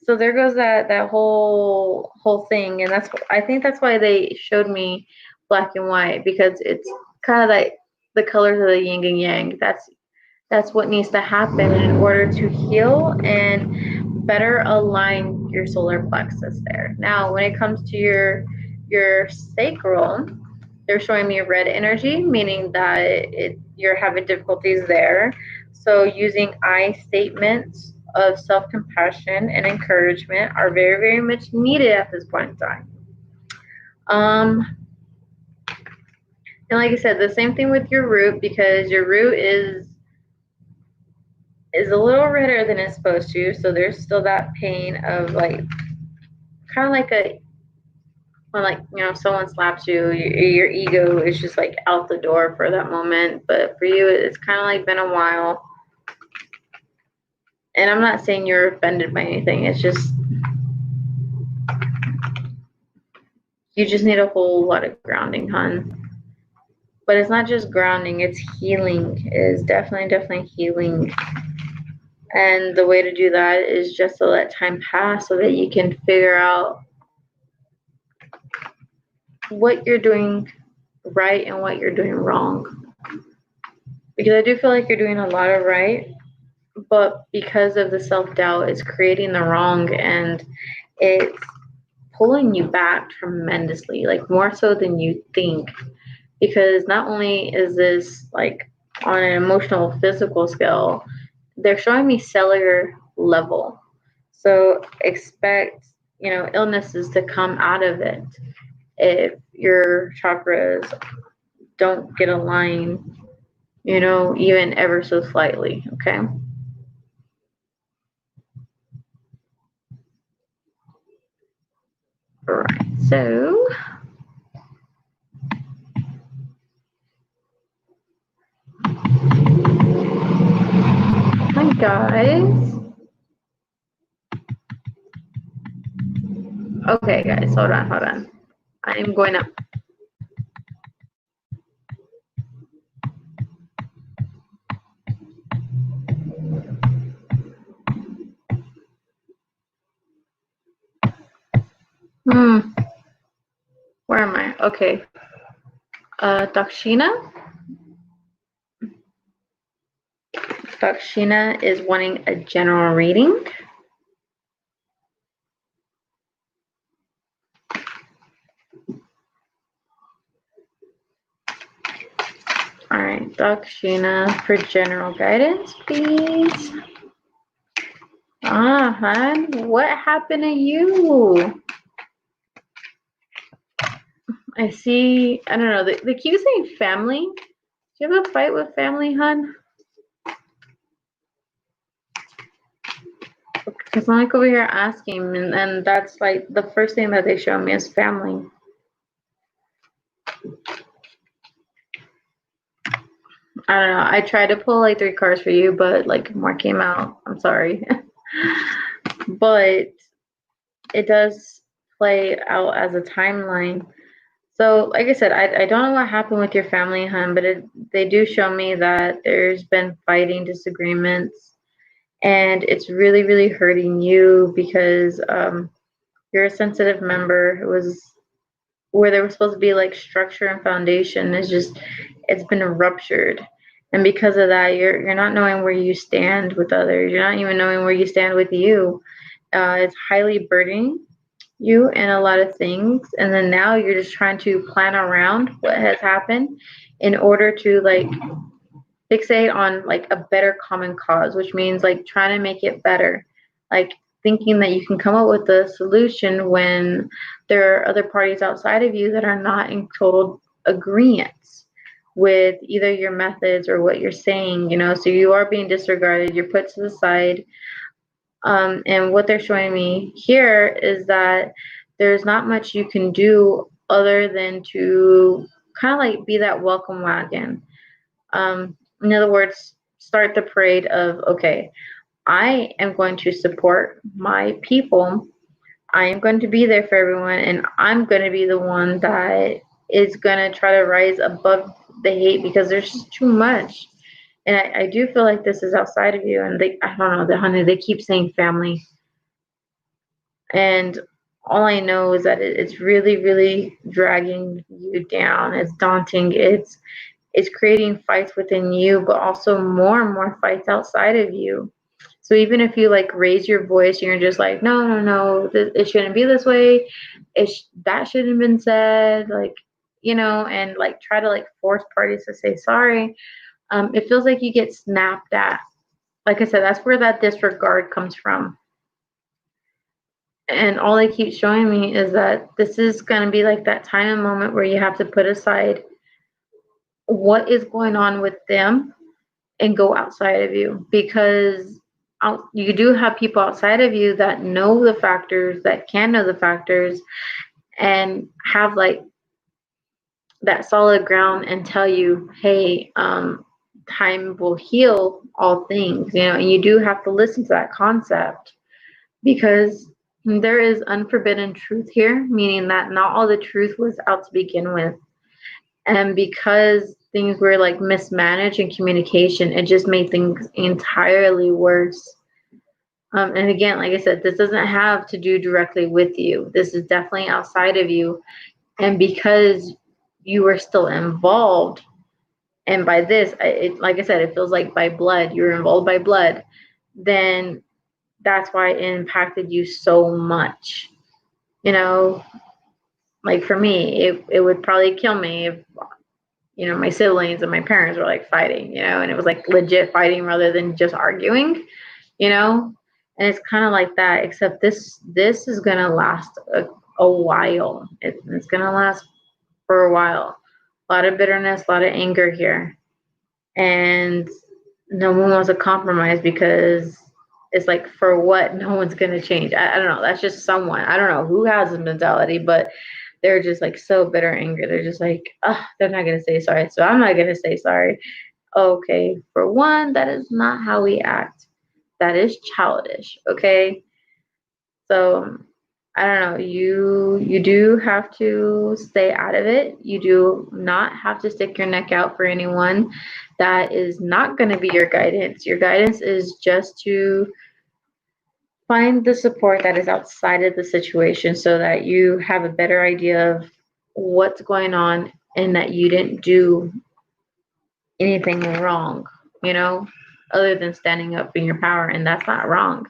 So there goes that whole thing. And I think that's why they showed me black and white, because it's kind of like the colors of the yin and yang. That's what needs to happen in order to heal and better align your solar plexus there. Now when it comes to your sacral, they're showing me red energy, meaning that you're having difficulties there. So using I statements of self-compassion and encouragement are very, very much needed at this point in time. And like I said, the same thing with your root, because your root is a little redder than it's supposed to, so there's still that pain of like, kind of like when, like, you know, someone slaps you, your ego is just like out the door for that moment. But for you, it's kind of like been a while. And I'm not saying you're offended by anything. It's just, you just need a whole lot of grounding, hon. But it's not just grounding, it's healing. It is definitely healing. And the way to do that is just to let time pass so that you can figure out what you're doing right and what you're doing wrong. Because I do feel like you're doing a lot of right, but because of the self-doubt, it's creating the wrong, and it's pulling you back tremendously, like more so than you think. Because not only is this like on an emotional, physical scale, they're showing me cellular level. So expect, you know, illnesses to come out of it if your chakras don't get aligned, you know, even ever so slightly, okay? All right, so hi guys. Okay guys, hold on. I am going up. Where am I? Okay. Dakshina is wanting a general reading. All right, Dakshina, for general guidance, please. Hon, what happened to you? I see, I don't know, they keep saying family. Do you have a fight with family, hon? Because I'm like over here asking, and that's like the first thing that they show me is family. I don't know. I tried to pull like 3 cards for you, but like more came out. I'm sorry. But it does play out as a timeline. So like I said, I don't know what happened with your family, hon, but they do show me that there's been fighting, disagreements, and it's really, really hurting you because you're a sensitive member. It was where there was supposed to be like structure and foundation is just, it's been ruptured. And because of that, you're not knowing where you stand with others. You're not even knowing where you stand with you. It's highly burdening you in a lot of things, and then now you're just trying to plan around what has happened in order to like fixate on like a better common cause, which means like trying to make it better, like thinking that you can come up with a solution when there are other parties outside of you that are not in total agreement with either your methods or what you're saying, you know. So you are being disregarded, you're put to the side. And what they're showing me here is that there's not much you can do other than to kind of like be that welcome wagon. In other words, start the parade of, okay, I am going to support my people. I am going to be there for everyone, and I'm going to be the one that is going to try to rise above the hate, because there's just too much. And I do feel like this is outside of you, and I don't know, honey, they keep saying family. And all I know is that it's really, really dragging you down. It's daunting. It's creating fights within you, but also more and more fights outside of you. So even if you like raise your voice and you're just like, no, it shouldn't be this way. That shouldn't have been said. Like, you know, and like try to like force parties to say sorry. It feels like you get snapped at. like I said, that's where that disregard comes from. And all they keep showing me is that this is going to be like that time and moment where you have to put aside what is going on with them and go outside of you, because you do have people outside of you that know the factors, that can know the factors, and have like that solid ground and tell you, hey, time will heal all things, and you do have to listen to that concept, because there is unforbidden truth here, meaning that not all the truth was out to begin with. And because things were like mismanaged in communication, it just made things entirely worse. And again, like I said, this doesn't have to do directly with you. This is definitely outside of you. And because you were still involved, and by this, like I said, it feels like by blood, you're involved by blood, then that's why it impacted you so much. Like for me, it would probably kill me if, my siblings and my parents were like fighting, and it was like legit fighting rather than just arguing, and it's kind of like that, except this is going to last a while. It's going to last for a while. A lot of bitterness, a lot of anger here. And no one wants to compromise because it's like, for what? No one's going to change. I don't know. That's just someone. I don't know who has this mentality, but they're just like so bitter and angry. They're just like, oh, they're not going to say sorry, so I'm not going to say sorry. Okay, for one, that is not how we act. That is childish, okay? So, I don't know. You do have to stay out of it. You do not have to stick your neck out for anyone. That is not going to be your guidance. Your guidance is just to find the support that is outside of the situation so that you have a better idea of what's going on and that you didn't do anything wrong, other than standing up in your power. And that's not wrong.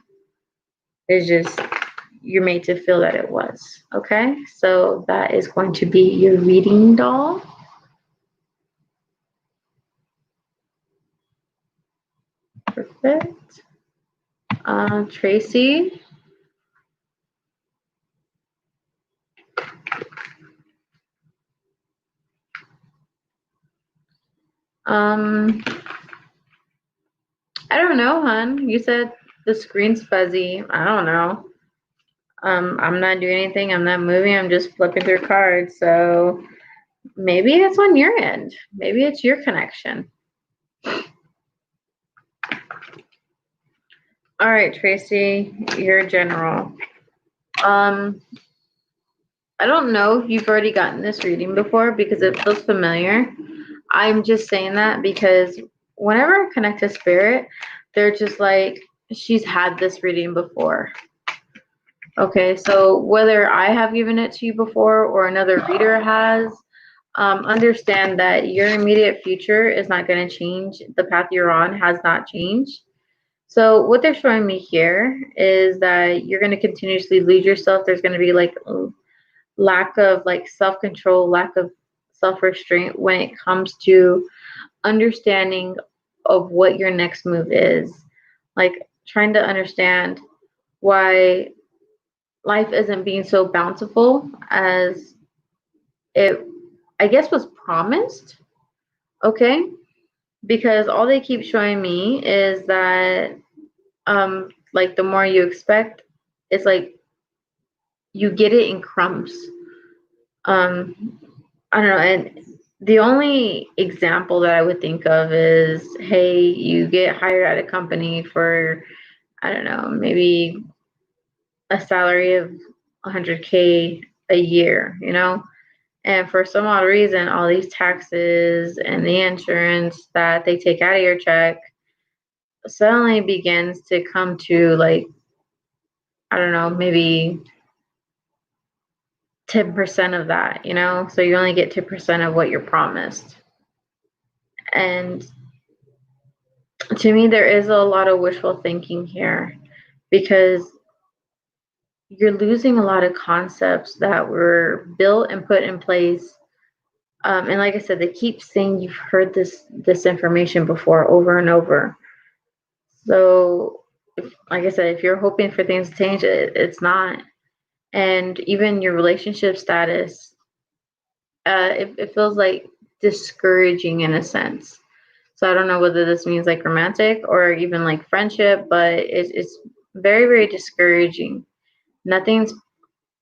It's just you're made to feel that it was. Okay? So that is going to be your reading doll. Perfect. Tracy. I don't know, hon. You said the screen's fuzzy. I don't know. I'm not doing anything. I'm not moving. I'm just flipping through cards. So maybe it's on your end. Maybe it's your connection. All right, Tracy, you're general. I don't know if you've already gotten this reading before because it feels familiar. I'm just saying that because whenever I connect to spirit, they're just like, she's had this reading before. Okay, so whether I have given it to you before or another reader has, understand that your immediate future is not going to change. The path you're on has not changed. So what they're showing me here is that you're going to continuously lose yourself. There's going to be like lack of like self-control, lack of self-restraint when it comes to understanding of what your next move is. Like trying to understand why life isn't being so bountiful as it, I guess, was promised. Okay? Because all they keep showing me is that like the more you expect, it's like you get it in crumbs. I don't know, and the only example that I would think of is, hey, you get hired at a company for, I don't know, maybe a salary of 100K a year, and for some odd reason, all these taxes and the insurance that they take out of your check suddenly begins to come to like, I don't know, maybe 10% of that, so you only get 10% of what you're promised. And to me, there is a lot of wishful thinking here because you're losing a lot of concepts that were built and put in place. And like I said, they keep saying you've heard this information before over and over. So, like I said, if you're hoping for things to change, it's not. And even your relationship status, it feels like discouraging in a sense. So I don't know whether this means like romantic or even like friendship, but it's very, very discouraging. Nothing's,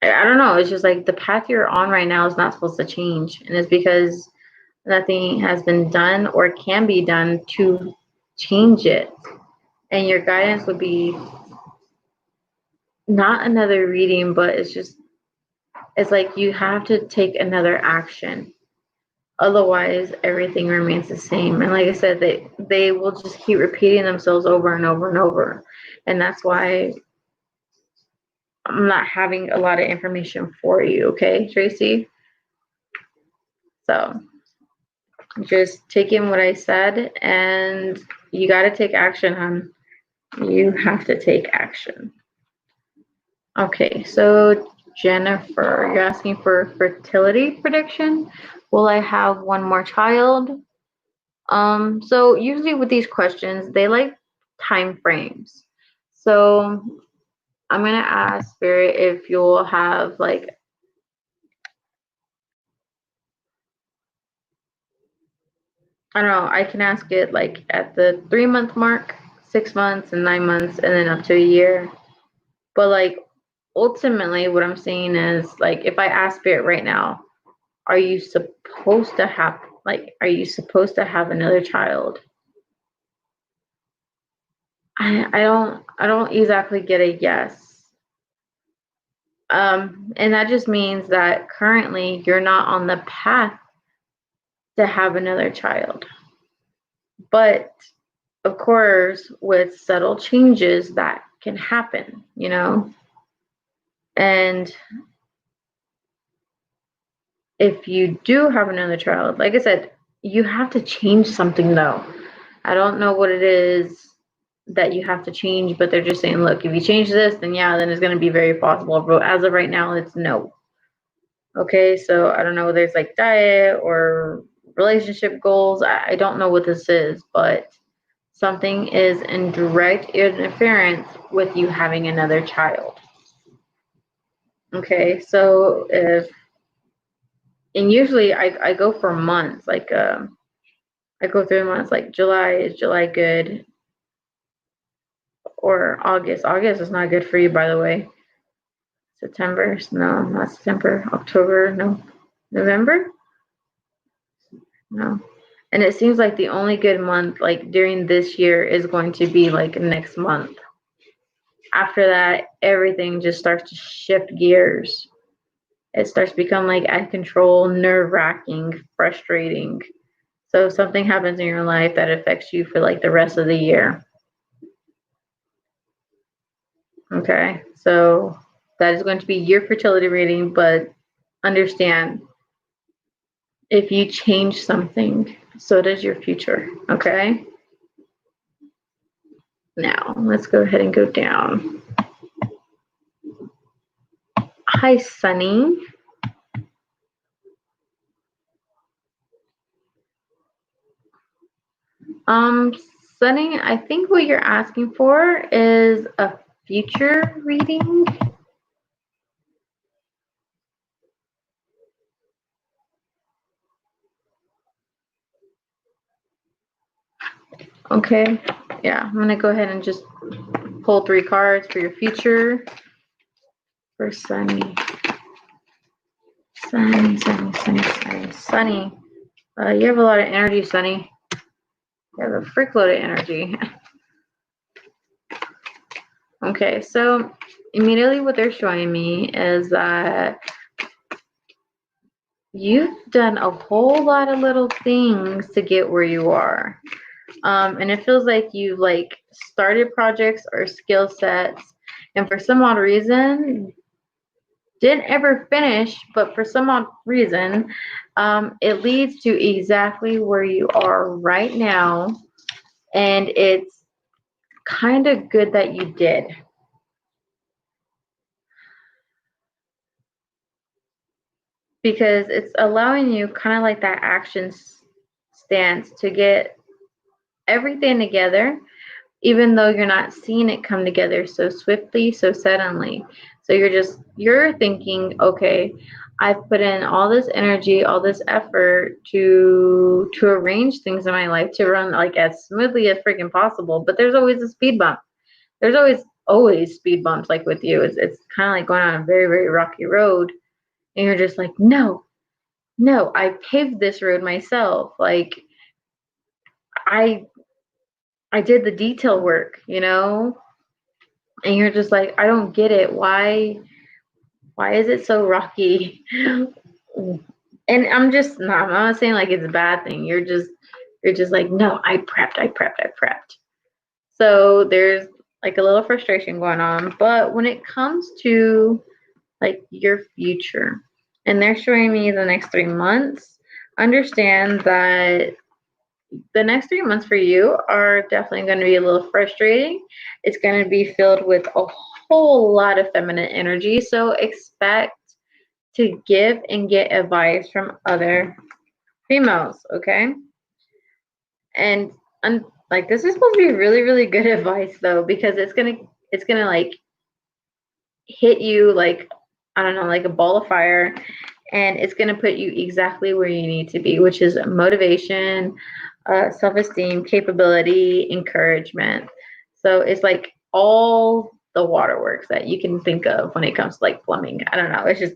I don't know, it's just like the path you're on right now is not supposed to change. And it's because nothing has been done or can be done to change it. And your guidance would be not another reading, but it's like you have to take another action. Otherwise, everything remains the same. And like I said, they will just keep repeating themselves over and over and over. And that's why I'm not having a lot of information for you, okay, Tracy? So just take in what I said, and you got to take action, hon. You have to take action. Okay, so Jennifer, you're asking for fertility prediction. Will I have one more child? So usually with these questions, they like time frames. So I'm gonna ask Spirit if you'll have like, I don't know, I can ask it like at the 3-month mark, 6 months, and 9 months, and then up to a year. But like ultimately what I'm saying is like if I ask Spirit right now, are you supposed to have another child? I don't exactly get a yes. And that just means that currently you're not on the path to have another child. But of course, with subtle changes that can happen, you know? And if you do have another child, like I said, you have to change something though. I don't know what it is that you have to change, but they're just saying, look, if you change this, then yeah, then it's going to be very possible. But as of right now, it's no. Okay, so I don't know whether it's like diet or relationship goals. I don't know what this is, but something is in direct interference with you having another child. Okay, so and usually I go for months, like I go through months, like July, is July good? Or August. August is not good for you, by the way. September, no, not September. October, no. November, no. And it seems like the only good month, like during this year, is going to be like next month. After that, everything just starts to shift gears. It starts to become like out of control, nerve-wracking, frustrating. So something happens in your life that affects you for like the rest of the year. Okay, so that is going to be your fertility reading, but understand if you change something, so does your future. Okay, now let's go ahead and go down. Hi, Sunny. Um, Sunny, I think what you're asking for is a future reading. Okay, yeah, I'm gonna go ahead and just pull 3 cards for your future. For Sunny. Sunny. You have a lot of energy, Sunny. You have a freak load of energy. Okay, so immediately what they're showing me is that you've done a whole lot of little things to get where you are. And it feels like you've like started projects or skill sets, and for some odd reason didn't ever finish, but for some odd reason it leads to exactly where you are right now, and it's kind of good that you did. Because it's allowing you kind of like that action stance to get everything together, even though you're not seeing it come together so swiftly, so suddenly. So you're thinking, okay, I've put in all this energy, all this effort to arrange things in my life to run like as smoothly as freaking possible. But there's always a speed bump. There's always speed bumps like with you. It's kind of like going on a very, very rocky road, and you're just like, no, I paved this road myself. Like I did the detail work, and you're just like, I don't get it. Why is it so rocky? And I'm not saying like it's a bad thing. You're just like, no, I prepped. So there's like a little frustration going on. But when it comes to like your future, and they're showing me the next 3 months, understand that the next 3 months for you are definitely going to be a little frustrating. It's going to be filled with a whole lot of feminine energy. So expect to give and get advice from other females, okay? And like this is supposed to be really, really good advice though, because it's gonna like hit you like, I don't know, like a ball of fire, and it's gonna put you exactly where you need to be, which is motivation, self-esteem, capability, encouragement. So it's like all the waterworks that you can think of when it comes to like plumbing. I don't know. It's just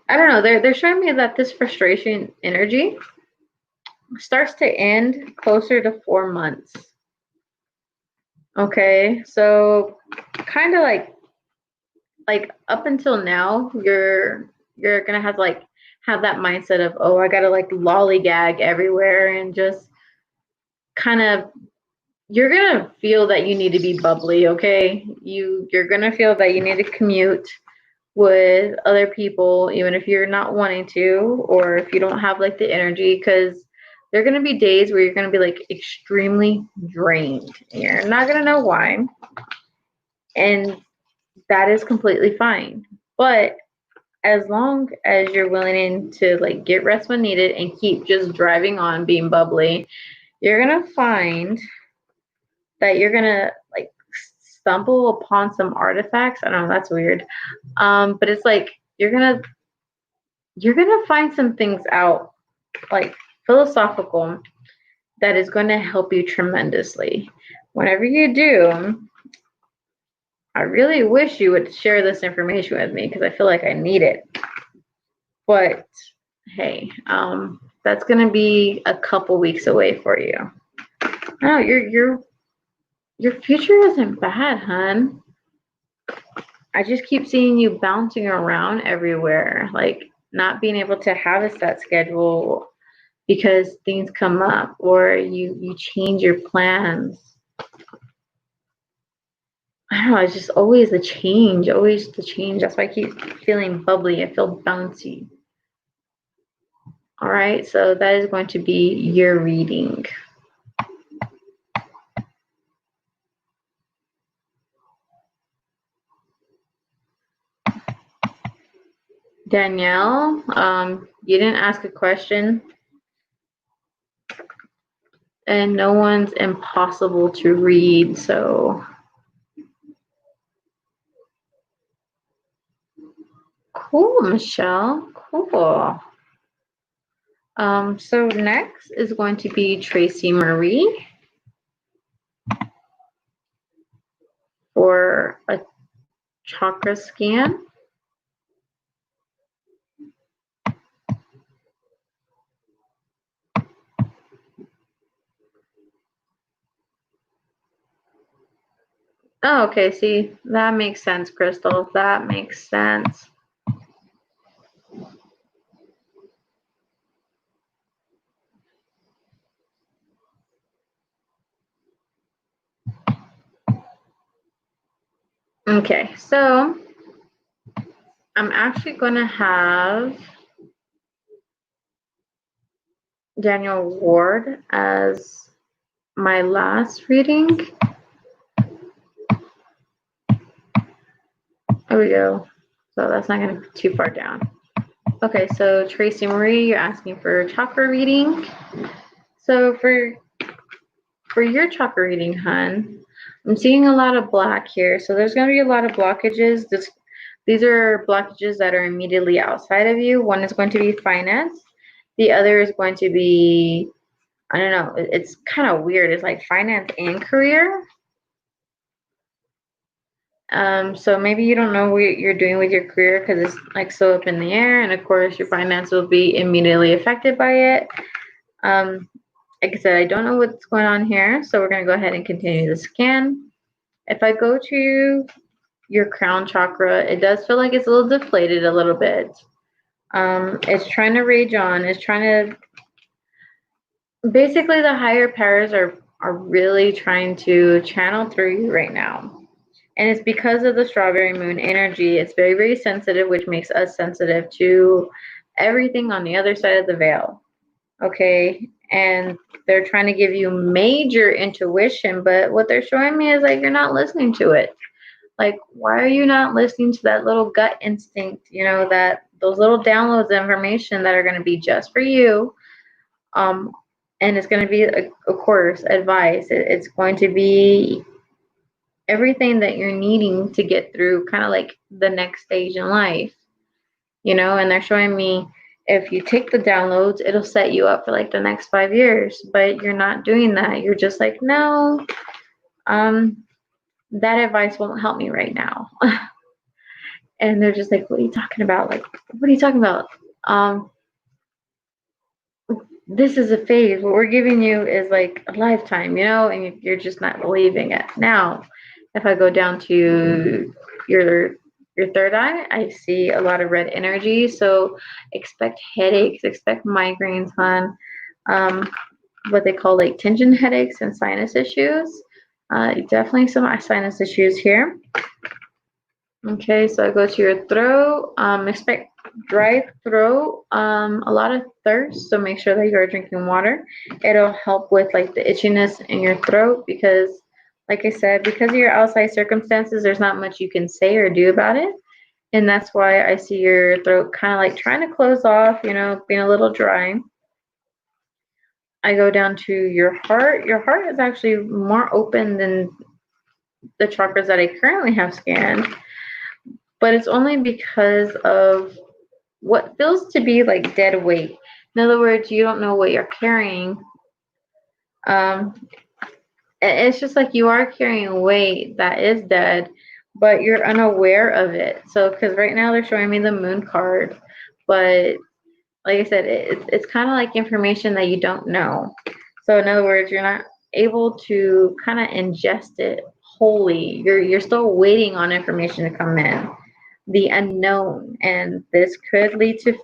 I don't know. They're showing me that this frustration energy starts to end closer to 4 months. Okay, so kind of like up until now, you're gonna have that mindset of, oh, I gotta like lollygag everywhere and just kind of, you're gonna feel that you need to be bubbly. Okay, you're gonna feel that you need to commute with other people, even if you're not wanting to, or if you don't have like the energy, because there are going to be days where you're going to be like extremely drained and you're not going to know why. And that is completely fine. But as long as you're willing to like get rest when needed and keep just driving on being bubbly, you're going to find that you're going to like stumble upon some artifacts. I don't know, that's weird. But it's like you're gonna find some things out, like philosophical, that is going to help you tremendously. Whenever you do, I really wish you would share this information with me because I feel like I need it. But hey, that's going to be a couple weeks away for you. No, your future isn't bad, hun. I just keep seeing you bouncing around everywhere, like not being able to have a set schedule because things come up or you change your plans. I don't know, it's just always the change, always the change. That's why I keep feeling bubbly. I feel bouncy. All right, so that is going to be your reading. Danielle, you didn't ask a question, and no one's impossible to read, so cool, Michelle. Cool. So next is going to be Tracy Marie for a chakra scan. Oh, okay, see, that makes sense, Crystal. That makes sense. Okay, so I'm actually going to have Daniel Ward as my last reading. There we go. So that's not going to be too far down. Okay, so Tracy Marie, you're asking for chakra reading. So for your chakra reading, hun, I'm seeing a lot of black here. So there's going to be a lot of blockages. These are blockages that are immediately outside of you. One is going to be finance. The other is going to be, I don't know, it's kind of weird. It's like finance and career. So maybe you don't know what you're doing with your career because it's like so up in the air. And of course, your finance will be immediately affected by it. Like I said, I don't know what's going on here. So we're going to go ahead and continue the scan. If I go to your crown chakra, it does feel like it's a little deflated a little bit. It's trying to rage on. It's trying to, basically the higher powers are really trying to channel through you right now. And it's because of the strawberry moon energy. It's very, very sensitive, which makes us sensitive to everything on the other side of the veil. Okay. And they're trying to give you major intuition, but what they're showing me is like you're not listening to it. Like, why are you not listening to that little gut instinct, you know, that those little downloads of information that are going to be just for you? And it's going to be, of course, advice. It's going to be everything that you're needing to get through kind of like the next stage in life, you know. And they're showing me if you take the downloads, it'll set you up for like the next 5 years, but you're not doing that. You're just like, no, that advice won't help me right now. And they're just like, what are you talking about? Like, what are you talking about? This is a phase. What we're giving you is like a lifetime, you know, and you're just not believing it. Now, if I go down to your third eye, I see a lot of red energy. So expect headaches, expect migraines, hon. What they call like tension headaches and sinus issues. Definitely some sinus issues here. Okay, so I go to your throat. Expect dry throat, a lot of thirst, so make sure that you are drinking water. It'll help with like the itchiness in your throat because, like I said, because of your outside circumstances, there's not much you can say or do about it. And that's why I see your throat kind of like trying to close off, you know, being a little dry. I go down to your heart. Your heart is actually more open than the chakras that I currently have scanned. But it's only because of what feels to be like dead weight. In other words, you don't know what you're carrying. It's just like you are carrying weight that is dead, but you're unaware of it. So, because right now they're showing me the moon card, but like I said, it's kind of like information that you don't know. So, in other words, you're not able to kind of ingest it wholly. You're still waiting on information to come in. The unknown, and this could lead to,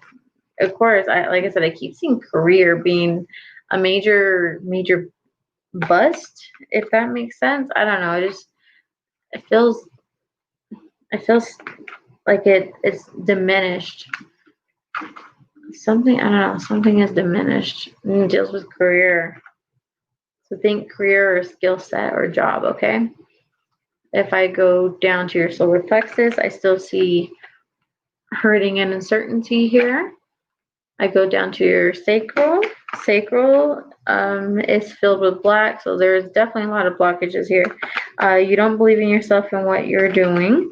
of course, like I said, I keep seeing career being a major bust, if that makes sense. I don't know, it feels like it's diminished. Something, I don't know, something is diminished and it deals with career. So think career or skill set or job. Okay, if I go down to your solar plexus, I still see hurting and uncertainty here. I go down to your sacral. Sacral is filled with black, so there's definitely a lot of blockages here. You don't believe in yourself and what you're doing.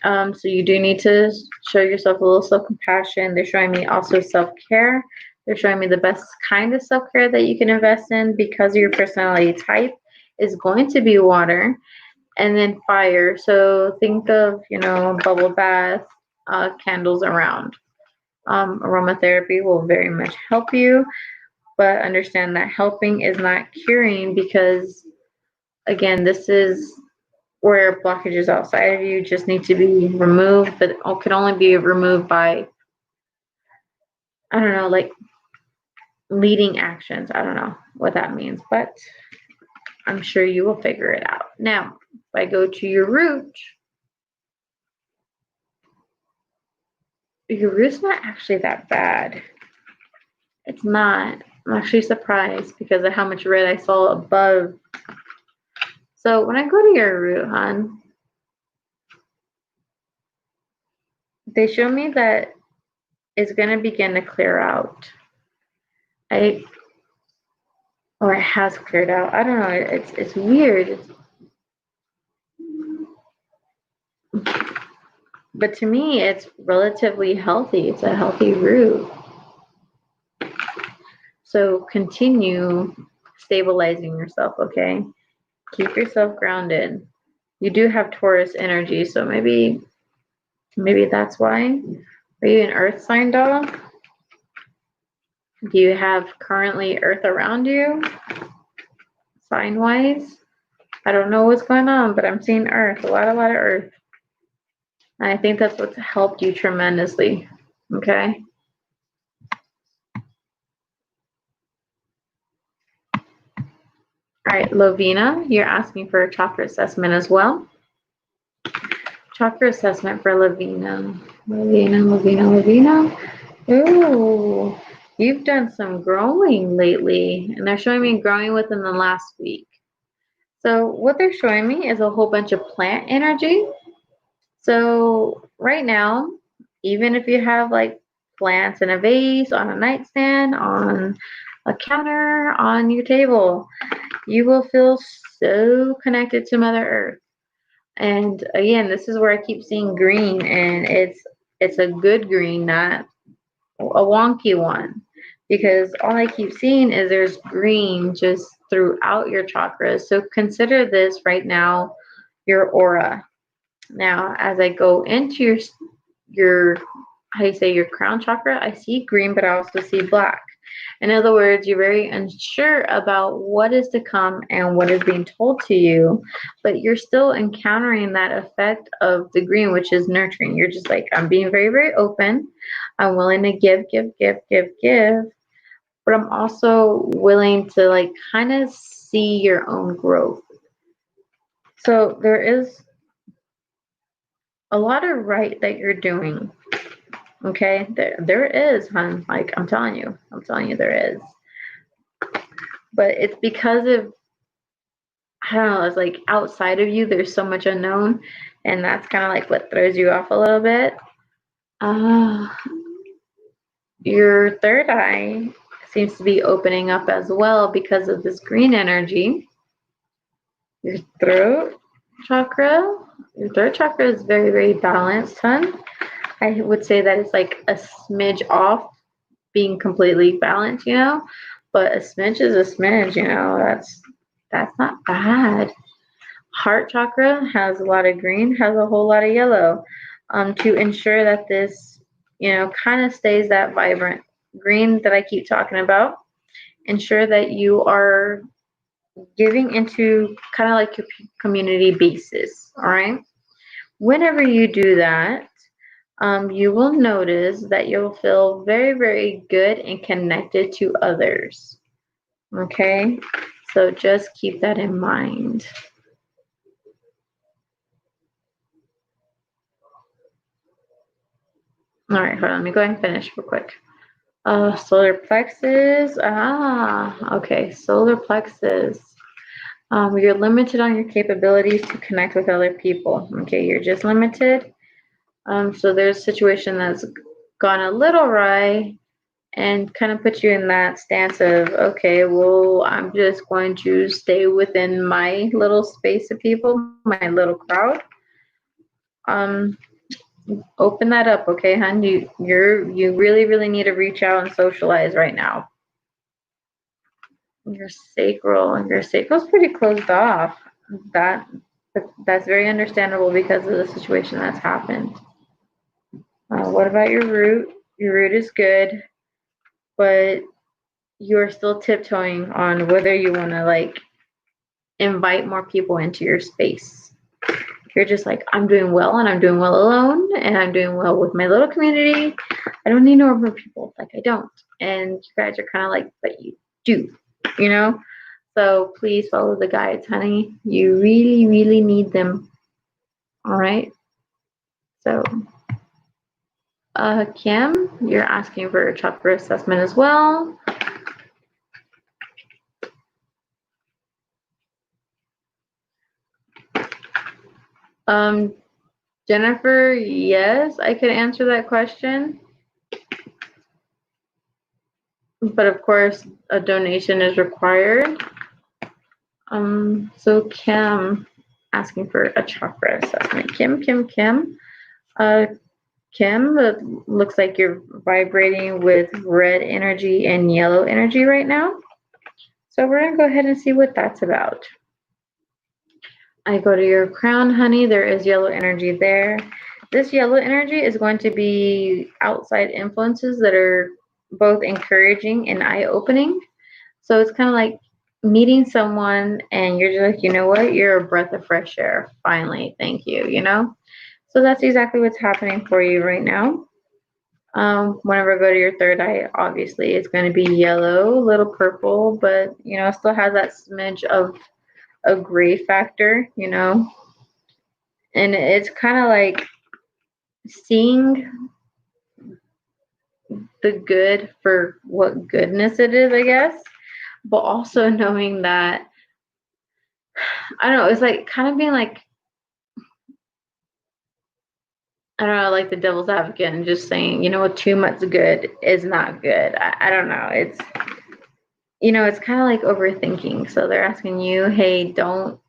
So you do need to show yourself a little self-compassion. They're showing me also self-care. They're showing me the best kind of self-care that you can invest in because your personality type is going to be water. And then fire. So think of, you know, bubble bath, candles around. Aromatherapy will very much help you, but understand that helping is not curing because, again, this is where blockages outside of you just need to be removed, but it can only be removed by, I don't know, like leading actions. I don't know what that means, but I'm sure you will figure it out. Now, if I go to your root's not actually that bad. It's not. I'm actually surprised because of how much red I saw above. So when I go to your root, hon, They show me that it's going to begin to clear out. Or it has cleared out. I don't know. It's weird. But to me, it's relatively healthy. It's a healthy root. So continue stabilizing yourself, okay? Keep yourself grounded. You do have Taurus energy, so maybe that's why. Are you an earth sign, doll? Do you have currently earth around you, sign-wise? I don't know what's going on, but I'm seeing earth, a lot of earth. And I think that's what's helped you tremendously, okay? All right, Lovina, you're asking for a chakra assessment as well. Chakra assessment for Lovina. Lovina. Ooh, you've done some growing lately, and they're showing me growing within the last week. So what they're showing me is a whole bunch of plant energy. So right now, even if you have like plants in a vase, on a nightstand, on a counter, on your table, you will feel so connected to Mother Earth. And again, this is where I keep seeing green, and it's a good green, not a wonky one, because all I keep seeing is there's green just throughout your chakras. So consider this right now your aura. Now, as I go into your how you say, your crown chakra, I see green, but I also see black. In other words, you're very unsure about what is to come and what is being told to you, but you're still encountering that effect of the green, which is nurturing. You're just like, I'm being very, very open. I'm willing to give, but I'm also willing to like kind of see your own growth. So there is a lot of right that you're doing. Okay, there is, hon. Like I'm telling you there is. But it's because of, I don't know, it's like outside of you, there's so much unknown, and that's kind of like what throws you off a little bit. Your third eye seems to be opening up as well because of this green energy. Your throat chakra, your third chakra is very, very balanced, hon. I would say that it's like a smidge off being completely balanced, but a smidge is a smidge, that's not bad. Heart chakra has a lot of green, has a whole lot of yellow, to ensure that this, kind of stays that vibrant green that I keep talking about. Ensure that you are giving into kind of like your community basis, all right? Whenever you do that, you will notice that you'll feel very, very good and connected to others. Okay? So just keep that in mind. All right, hold on. Let me go ahead and finish real quick. Solar plexus. Okay. Solar plexus. You're limited on your capabilities to connect with other people. Okay, you're just limited. So there's a situation that's gone a little awry and kind of put you in that stance of, okay, well, I'm just going to stay within my little space of people, my little crowd. Open that up, okay, hon? You really, really need to reach out and socialize right now. Your sacral's pretty closed off. That's very understandable because of the situation that's happened. What about your root? Your root is good, but you're still tiptoeing on whether you want to like invite more people into your space. You're just like, I'm doing well, and I'm doing well alone, and I'm doing well with my little community. I don't need no more people. Like, I don't. And you guys are kind of like, but you do, So please follow the guides, honey. You really, really need them. All right. So, Kim, you're asking for a chakra assessment as well. Jennifer, yes, I could answer that question. But of course, a donation is required. So Kim, asking for a chakra assessment. Kim. Kim, it looks like you're vibrating with red energy and yellow energy right now. So we're gonna go ahead and see what that's about. I go to your crown, honey. There is yellow energy there. This yellow energy is going to be outside influences that are both encouraging and eye-opening. So it's kind of like meeting someone and you're just like, you know what? You're a breath of fresh air. Finally, thank you, you know? So that's exactly what's happening for you right now. Whenever I go to your third eye, obviously it's going to be yellow, a little purple, but you know, it still has that smidge of a gray factor, you know? And it's kind of like seeing the good for what goodness it is, I guess, but also knowing that, I don't know, it's like kind of being like, I don't know, like the devil's advocate and just saying, you know, too much good is not good. I don't know. It's, you know, it's kind of like overthinking. So they're asking you, hey, don't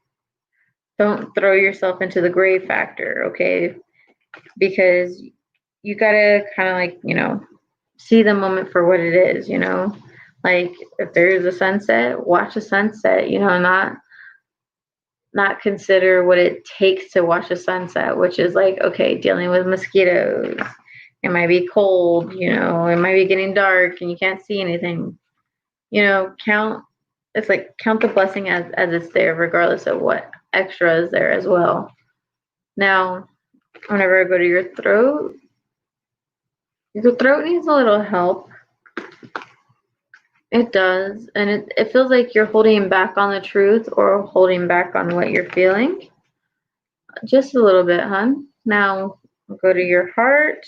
throw yourself into the gray factor, okay? Because you gotta kind of like, you know, see the moment for what it is, you know? Like if there is a sunset, watch a sunset, you know, not consider what it takes to watch a sunset, which is like, okay, dealing with mosquitoes. It might be cold, you know, it might be getting dark and you can't see anything. You know, it's like count the blessing as it's there, regardless of what extra is there as well. Now, whenever I go to your throat needs a little help. It does. And it feels like you're holding back on the truth or holding back on what you're feeling. Just a little bit, hon. Now go to your heart.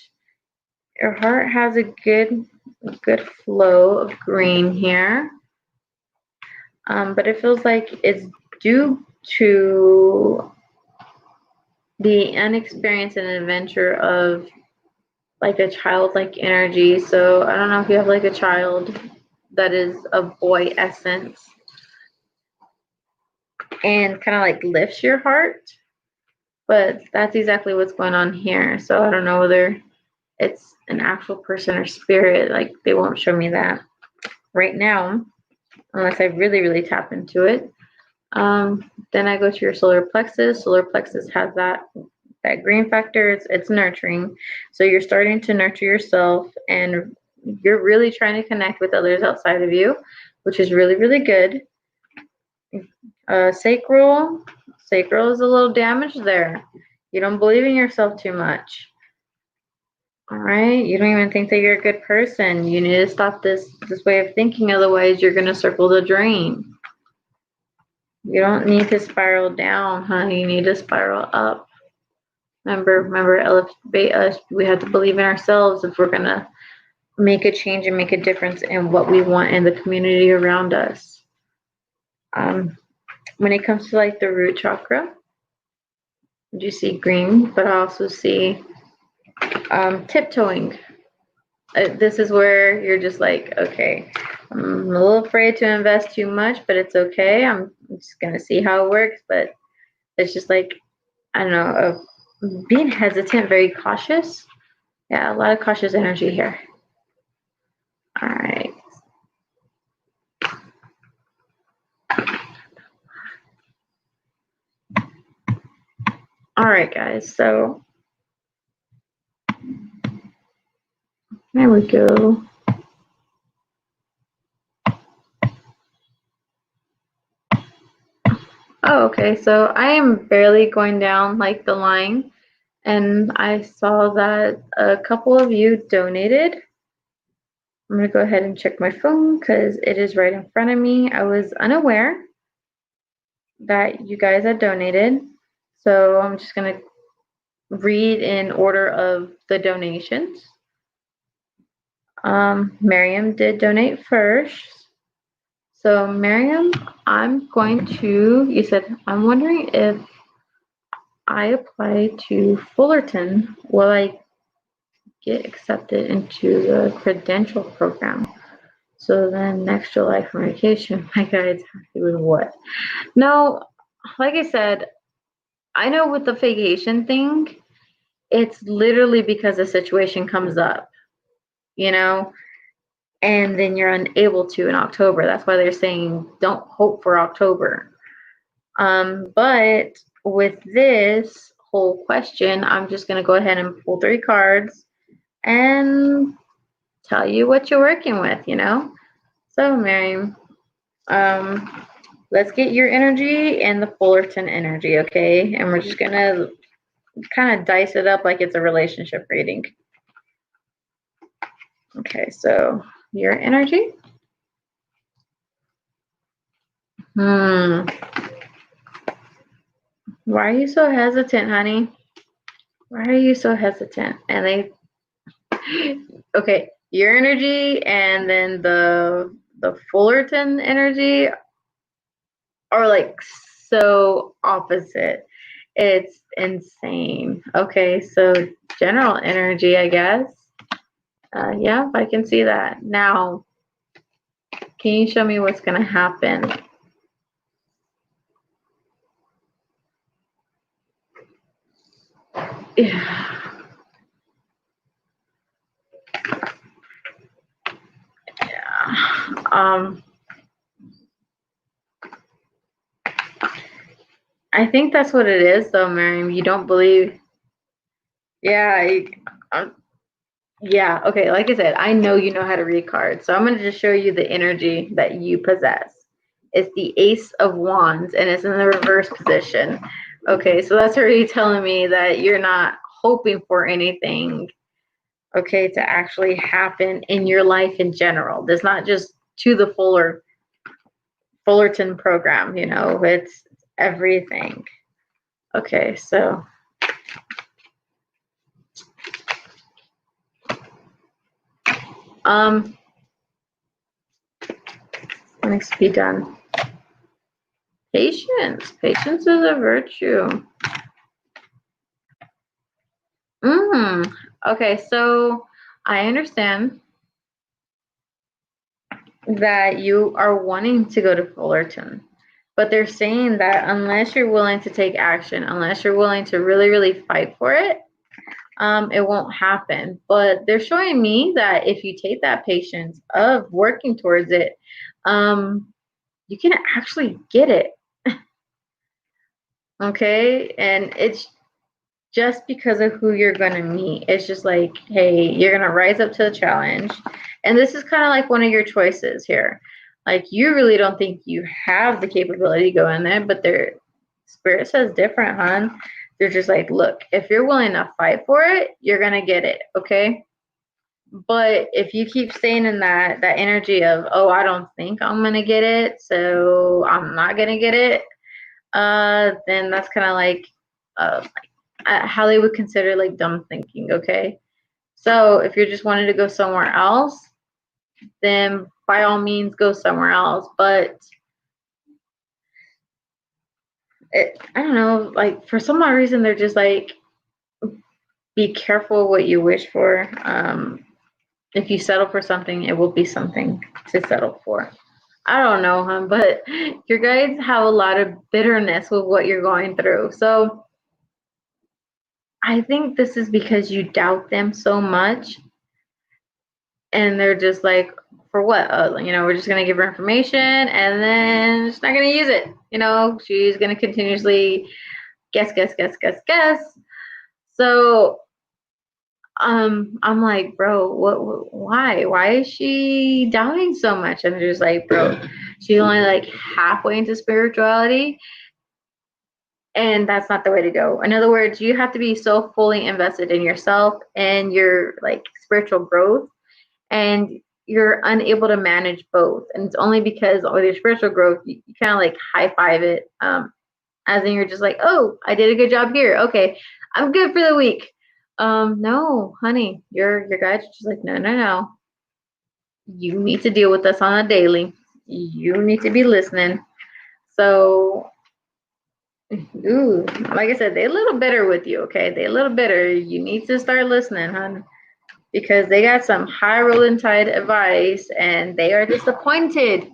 Your heart has a good flow of green here. But it feels like it's due to the inexperience and adventure of like a childlike energy. So I don't know if you have like a child that is a boy essence and kind of like lifts your heart, but that's exactly what's going on here. So I don't know whether it's an actual person or spirit. Like they won't show me that right now unless I really tap into it. Then I go to your solar plexus. Solar plexus has that green factor. It's nurturing. So you're starting to nurture yourself and you're really trying to connect with others outside of you, which is really good. Sacral is a little damaged there. You don't believe in yourself too much. All right, you don't even think that you're a good person. You need to stop this way of thinking, otherwise you're gonna circle the drain. You don't need to spiral down, honey. You need to spiral up. Remember, elevate us. We have to believe in ourselves if we're gonna make a change and make a difference in what we want in the community around us. When it comes to like the root chakra, you see green, but I also see tiptoeing. This is where you're just like, okay, I'm a little afraid to invest too much, but it's okay. I'm just gonna see how it works. But it's just like, I don't know, being hesitant, very cautious. Yeah, a lot of cautious energy here. All right. All right, guys. So there we go. Oh, okay. So I am barely going down like the line, and I saw that a couple of you donated. I'm going to go ahead and check my phone because it is right in front of me. I was unaware that you guys had donated. So I'm just going to read in order of the donations. Miriam did donate first. So Miriam, I'm going to, you said, I'm wondering if I apply to Fullerton, will I get accepted into the credential program? So then next July for vacation, my guide's happy with what? No, like I said, I know with the vacation thing, it's literally because a situation comes up, you know, and then you're unable to in October. That's why they're saying don't hope for October. But with this whole question, I'm just going to go ahead and pull 3 cards and tell you what you're working with, you know? So, Mary, let's get your energy and the Fullerton energy, okay? And we're just going to kind of dice it up like it's a relationship reading. Okay, so your energy. Why are you so hesitant, honey? Why are you so hesitant? And they, okay, your energy and then the Fullerton energy are like so opposite. It's insane. Okay, so general energy, I guess. Yeah, I can see that. Now, can you show me what's going to happen? Yeah. I think that's what it is, though, Miriam. You don't believe. Yeah. Yeah. Okay. Like I said, I know you know how to read cards, so I'm going to just show you the energy that you possess. It's the Ace of Wands, and it's in the reverse position. Okay, so that's already telling me that you're not hoping for anything, okay, to actually happen in your life in general. There's not just to the Fullerton program, you know, it's everything. Okay, so what needs to be done? Patience. Patience is a virtue. Okay, so I understand that you are wanting to go to Fullerton, but they're saying that unless you're willing to take action, unless you're willing to really, really fight for it, it won't happen. But they're showing me that if you take that patience of working towards it, you can actually get it. Okay, and it's just because of who you're going to meet. It's just like, hey, you're going to rise up to the challenge. And this is kind of like one of your choices here. Like, you really don't think you have the capability to go in there, but their spirit says different, hon. They're just like, look, if you're willing to fight for it, you're going to get it, okay? But if you keep staying in that energy of, oh, I don't think I'm going to get it, so I'm not going to get it, then that's kind of like how they would consider like dumb thinking, okay? So if you're just wanting to go somewhere else, then by all means go somewhere else. But I don't know, like for some odd reason, they're just like, be careful what you wish for. If you settle for something, it will be something to settle for. I don't know, hon, but your guides have a lot of bitterness with what you're going through. So I think this is because you doubt them so much, and they're just like, for what? You know, we're just gonna give her information, and then she's not gonna use it. You know, she's gonna continuously guess. So, I'm like, bro, what? Why is she doubting so much? And they're just like, bro, she's only like halfway into spirituality, and that's not the way to go. In other words, you have to be so fully invested in yourself and your like spiritual growth, and you're unable to manage both. And it's only because with your spiritual growth, you kind of like high five it, as in you're just like, oh, I did a good job here. Okay, I'm good for the week. No, honey, your guide's just like, no. You need to deal with us on a daily. You need to be listening. So Ooh, like I said, they're a little bitter with you, okay? They're a little bitter. You need to start listening, hon, because they got some high rolling tide advice and they are disappointed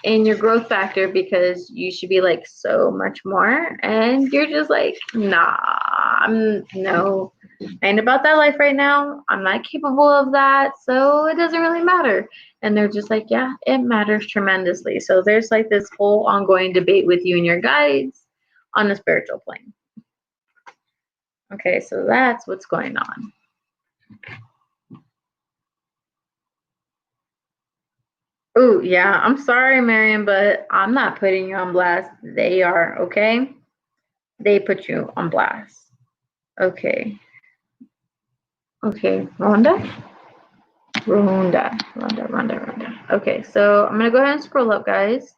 in your growth factor because you should be like so much more. And you're just like, nah, no, I ain't about that life right now. I'm not capable of that. So it doesn't really matter. And they're just like, yeah, it matters tremendously. So there's like this whole ongoing debate with you and your guides on the spiritual plane. Okay, so that's what's going on. Oh, yeah, I'm sorry, Marion, but I'm not putting you on blast. They are, okay? They put you on blast. Okay. Okay, Rhonda? Rhonda. Okay, so I'm going to go ahead and scroll up, guys.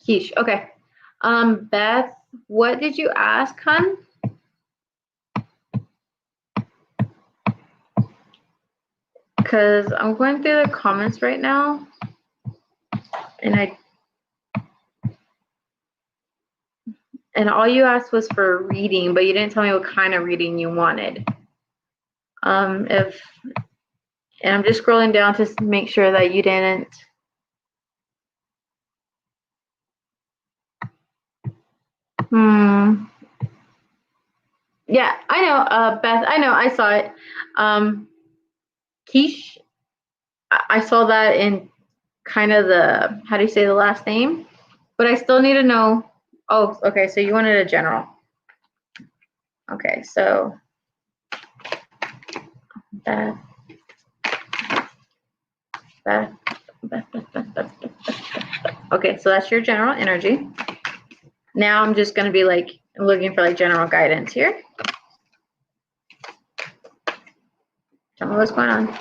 Quiche, okay. Beth, what did you ask, hon? Because I'm going through the comments right now, and all you asked was for reading, but you didn't tell me what kind of reading you wanted. And I'm just scrolling down to make sure that you didn't. Yeah, I know, Beth. I know. I saw it. Quiche. I saw that in kind of the, how do you say the last name? But I still need to know. Oh, okay. So you wanted a general. Okay, so Beth. Okay, so that's your general energy. Now I'm just going to be like looking for like general guidance here. Tell me what's going on.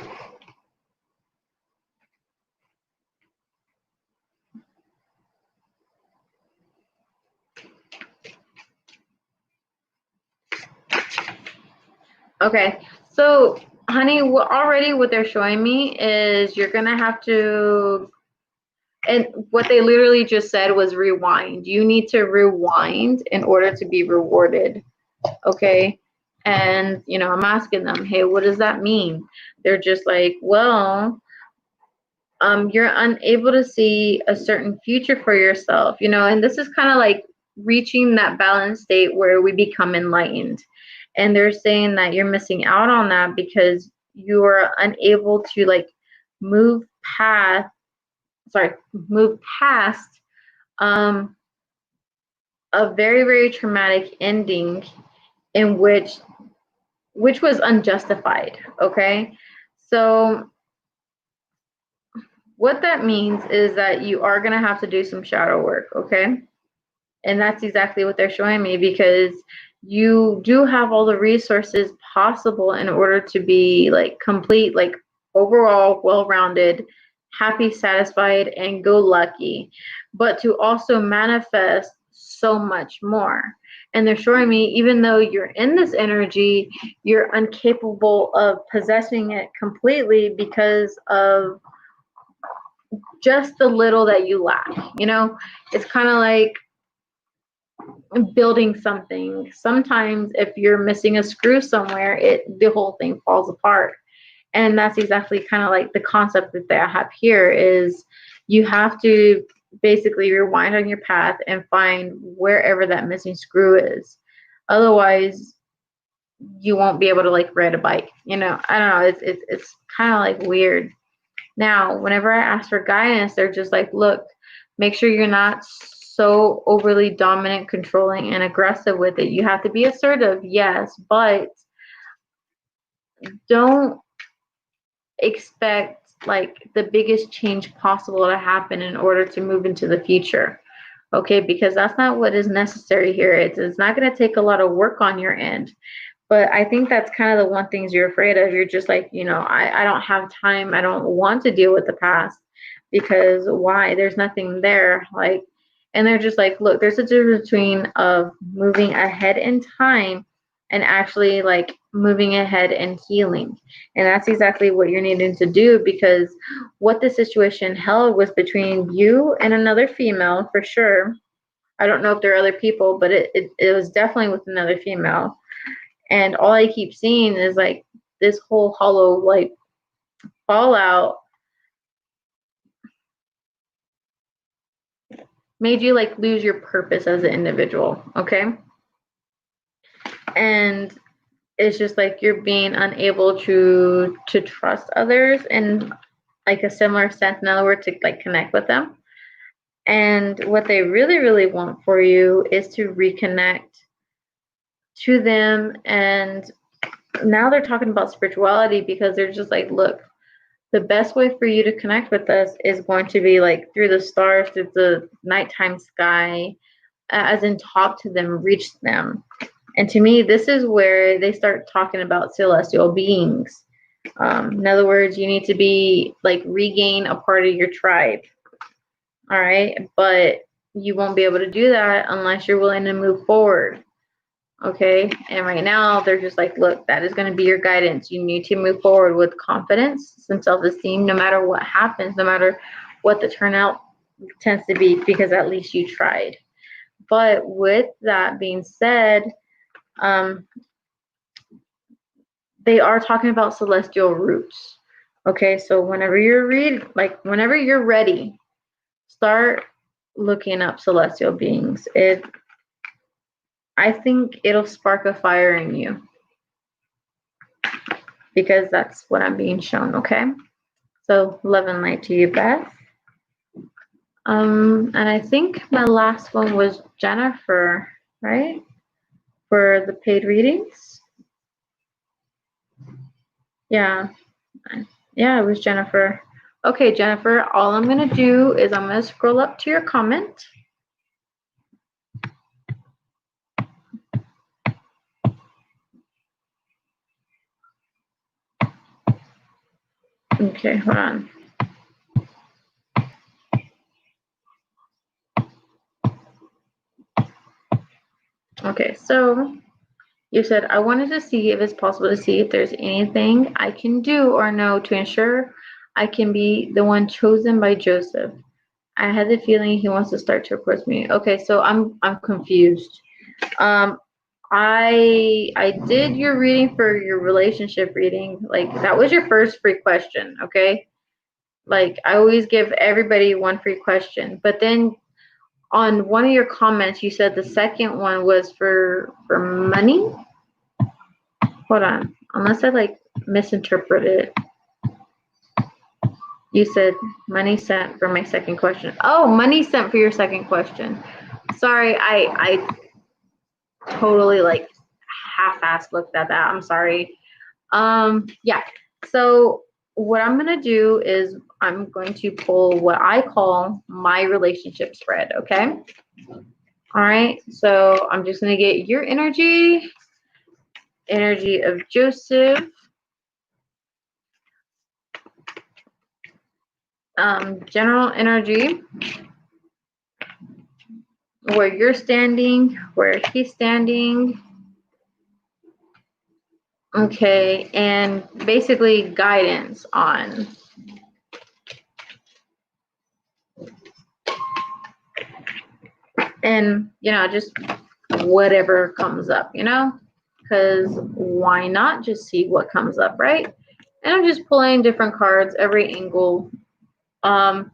Okay, so honey, already what they're showing me is you're going to have to, and what they literally just said was rewind. You need to rewind in order to be rewarded. Okay. And, you know, I'm asking them, hey, what does that mean? They're just like, well, you're unable to see a certain future for yourself, you know, and this is kind of like reaching that balanced state where we become enlightened. And they're saying that you're missing out on that because you are unable to like move past um, a very, very traumatic ending in which was unjustified. Okay. So what that means is that you are going to have to do some shadow work. Okay. And that's exactly what they're showing me, because you do have all the resources possible in order to be like complete, like overall well-rounded, happy, satisfied, and go lucky, but to also manifest so much more. And they're showing me, even though you're in this energy, you're incapable of possessing it completely because of just the little that you lack. You know, it's kind of like building something. Sometimes if you're missing a screw somewhere, the whole thing falls apart. And that's exactly kind of like the concept that I have here is you have to basically rewind on your path and find wherever that missing screw is. Otherwise, you won't be able to like ride a bike. You know, I don't know. It's kind of like weird. Now, whenever I ask for guidance, they're just like, look, make sure you're not so overly dominant, controlling, and aggressive with it. You have to be assertive, yes, but don't expect like the biggest change possible to happen in order to move into the future. Okay, because that's not what is necessary here. It's not going to take a lot of work on your end. But I think that's kind of the one things you're afraid of. You're just like, you know, I don't have time. I don't want to deal with the past because why? There's nothing there. Like, and they're just like, look, there's a difference between of moving ahead in time and actually like moving ahead and healing. And that's exactly what you're needing to do, because what the situation held was between you and another female for sure. I don't know if there are other people, but it was definitely with another female. And all I keep seeing is like this whole hollow like fallout made you like lose your purpose as an individual, okay? And it's just like you're being unable to trust others in like a similar sense, in other words, to like connect with them. And what they really, really want for you is to reconnect to them. And now they're talking about spirituality, because they're just like, look, the best way for you to connect with us is going to be like through the stars, through the nighttime sky, as in talk to them, reach them. And to me, this is where they start talking about celestial beings. In other words, you need to be like regain a part of your tribe. All right. But you won't be able to do that unless you're willing to move forward. Okay. And right now they're just like, look, that is going to be your guidance. You need to move forward with confidence and self-esteem, no matter what happens, no matter what the turnout tends to be, because at least you tried. But with that being said, they are talking about celestial roots. Okay, so whenever you're ready, start looking up celestial beings. I think it'll spark a fire in you, because that's what I'm being shown. Okay, so love and light to you, Beth. And I think my last one was Jennifer, right? For the paid readings. Yeah, it was Jennifer. Okay, Jennifer, all I'm going to do is I'm going to scroll up to your comment. Okay, hold on. Okay, so you said, I wanted to see if it's possible to see if there's anything I can do or know to ensure I can be the one chosen by Joseph. I had the feeling he wants to start to approach me. Okay, so I'm confused. I did your reading for your relationship reading. Like, that was your first free question, okay? Like, I always give everybody one free question. But then on one of your comments, you said the second one was for money. Hold on, unless I like misinterpreted. You said money sent for my second question. Oh, money sent for your second question. Sorry, I totally like half-assed looked at that. I'm sorry. Yeah. So what I'm gonna do is I'm going to pull what I call my relationship spread. Okay. All right. So I'm just gonna get your energy of Joseph. General energy, where you're standing, where he's standing. Okay, and basically guidance on and just whatever comes up, because why not just see what comes up, right? And I'm just pulling different cards, every angle. I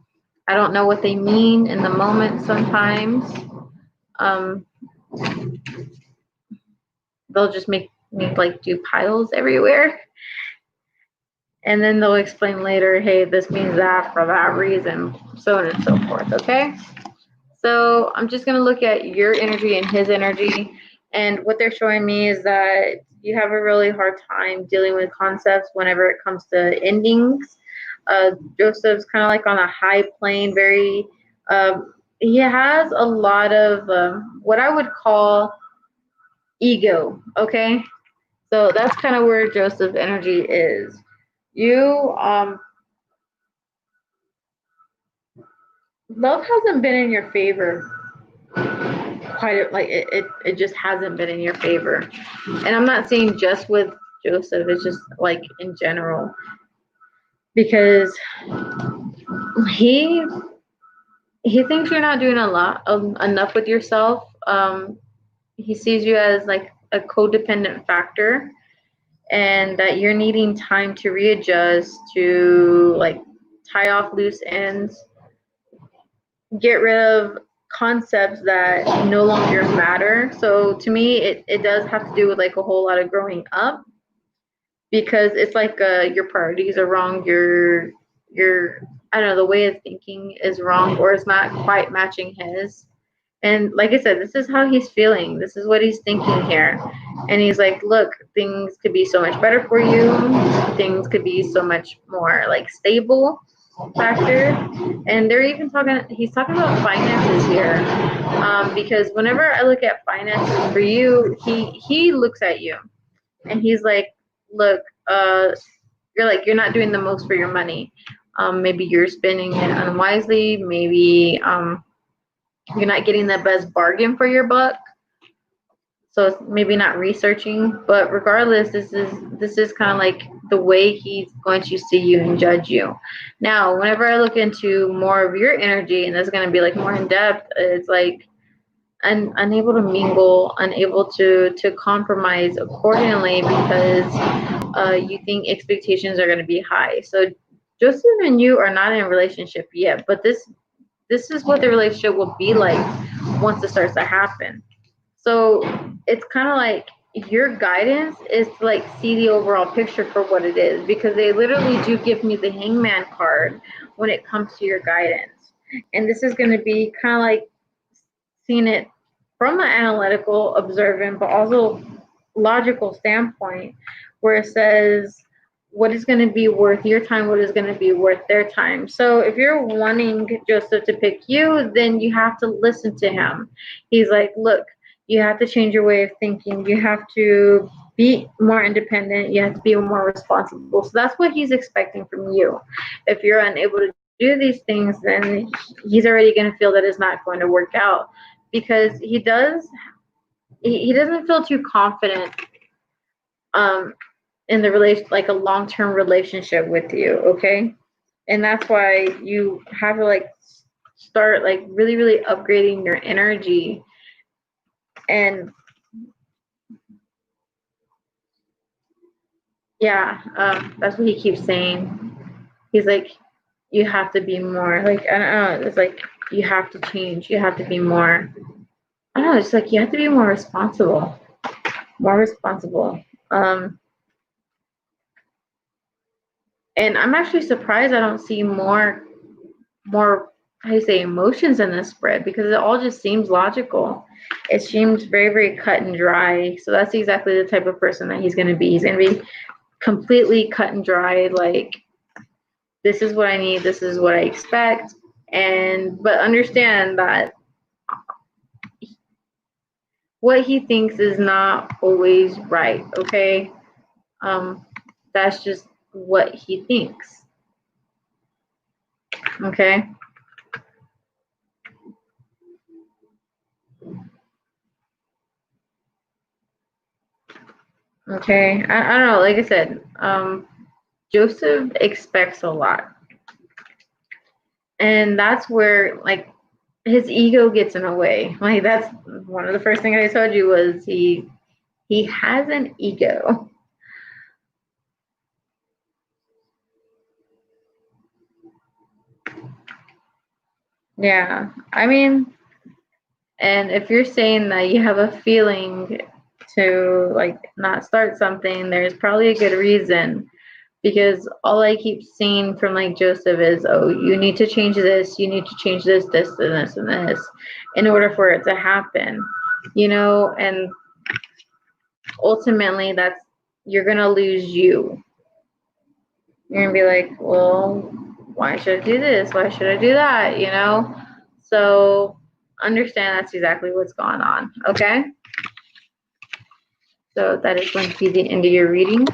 don't know what they mean in the moment sometimes. They'll just make me like do piles everywhere. And then they'll explain later, hey, this means that for that reason, so on and so forth, okay? So I'm just going to look at your energy and his energy. And what they're showing me is that you have a really hard time dealing with concepts whenever it comes to endings. Joseph's kind of like on a high plane, very, he has a lot of what I would call ego, okay? So that's kind of where Joseph's energy is. You, love hasn't been in your favor. it just hasn't been in your favor. And I'm not saying just with Joseph, it's just like in general, because he thinks you're not doing enough with yourself. He sees you as like a codependent factor, and that you're needing time to readjust, to like tie off loose ends, get rid of concepts that no longer matter. So to me, it does have to do with like a whole lot of growing up, because it's like your priorities are wrong, your I don't know, the way of thinking is wrong, or it's not quite matching his. And like I said, this is how he's feeling. This is what he's thinking here. And he's like, look, things could be so much better for you. Things could be so much more like stable factor. And they're even he's talking about finances here. Because whenever I look at finances for you, he looks at you and he's like, look, you're not doing the most for your money. Maybe you're spending it unwisely. Maybe you're not getting the best bargain for your buck. So it's maybe not researching, but regardless, this is kind of like the way he's going to see you and judge you. Now, whenever I look into more of your energy, and that's going to be like more in depth, it's like unable to mingle, unable to compromise accordingly, because you think expectations are going to be high. So Joseph and you are not in a relationship yet, but this is what the relationship will be like once it starts to happen. So it's kind of like your guidance is to like see the overall picture for what it is, because they literally do give me the Hangman card when it comes to your guidance. And this is going to be kind of like seeing it from an analytical, observant, but also logical standpoint, where it says what is going to be worth your time, what is going to be worth their time. So if you're wanting Joseph to pick you, then you have to listen to him. He's like, look, you have to change your way of thinking. You have to be more independent. You have to be more responsible. So that's what he's expecting from you. If you're unable to do these things, then he's already going to feel that it's not going to work out, because he doesn't feel too confident in the relation, like a long-term relationship with you, okay? And that's why you have to like start like really, really upgrading your energy. And yeah, that's what he keeps saying. He's like, you have to be more like, I don't know, it's like you have to change, you have to be more, I don't know, it's like you have to be more responsible. And I'm actually surprised I don't see more how do you say, emotions in this spread, because it all just seems logical. It seems very, very cut and dry. So that's exactly the type of person that he's going to be. He's going to be completely cut and dry, like, this is what I need, this is what I expect. But understand that what he thinks is not always right, okay? That's just what he thinks, okay? Okay, I don't know, like I said, Joseph expects a lot. And that's where, like, his ego gets in the way. Like, that's one of the first things I told you was he has an ego. Yeah, I mean, and if you're saying that you have a feeling to like not start something, there's probably a good reason, because all I keep seeing from like Joseph is, oh, you need to change this, you need to change this, this, and this, and this, in order for it to happen, and ultimately you're gonna lose you. You're gonna be like, well, why should I do this? Why should I do that? So understand that's exactly what's going on, okay? So that is going to be the end of your reading.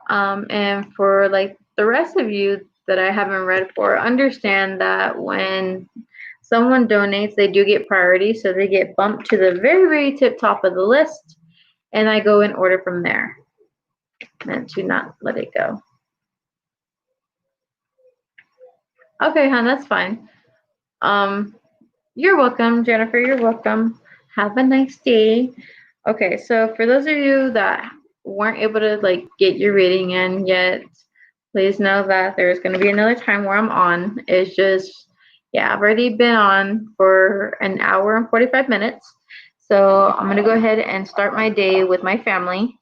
And for like the rest of you that I haven't read for, understand that when someone donates, they do get priority, so they get bumped to the very, very tip top of the list, and I go in order from there. And to not let it go. Okay, hon, that's fine. You're welcome, Jennifer. You're welcome. Have a nice day. Okay, so for those of you that weren't able to like get your reading in yet, please know that there's going to be another time where I'm on. It's just, yeah, I've already been on for an hour and 45 minutes. So I'm going to go ahead and start my day with my family.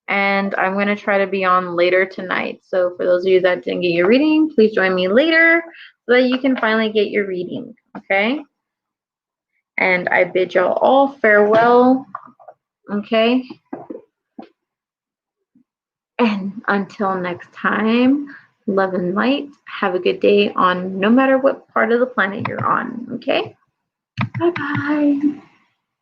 And I'm going to try to be on later tonight. So for those of you that didn't get your reading, please join me later so that you can finally get your reading, okay? And I bid y'all all farewell, okay? And until next time, love and light. Have a good day on no matter what part of the planet you're on, okay? Bye-bye.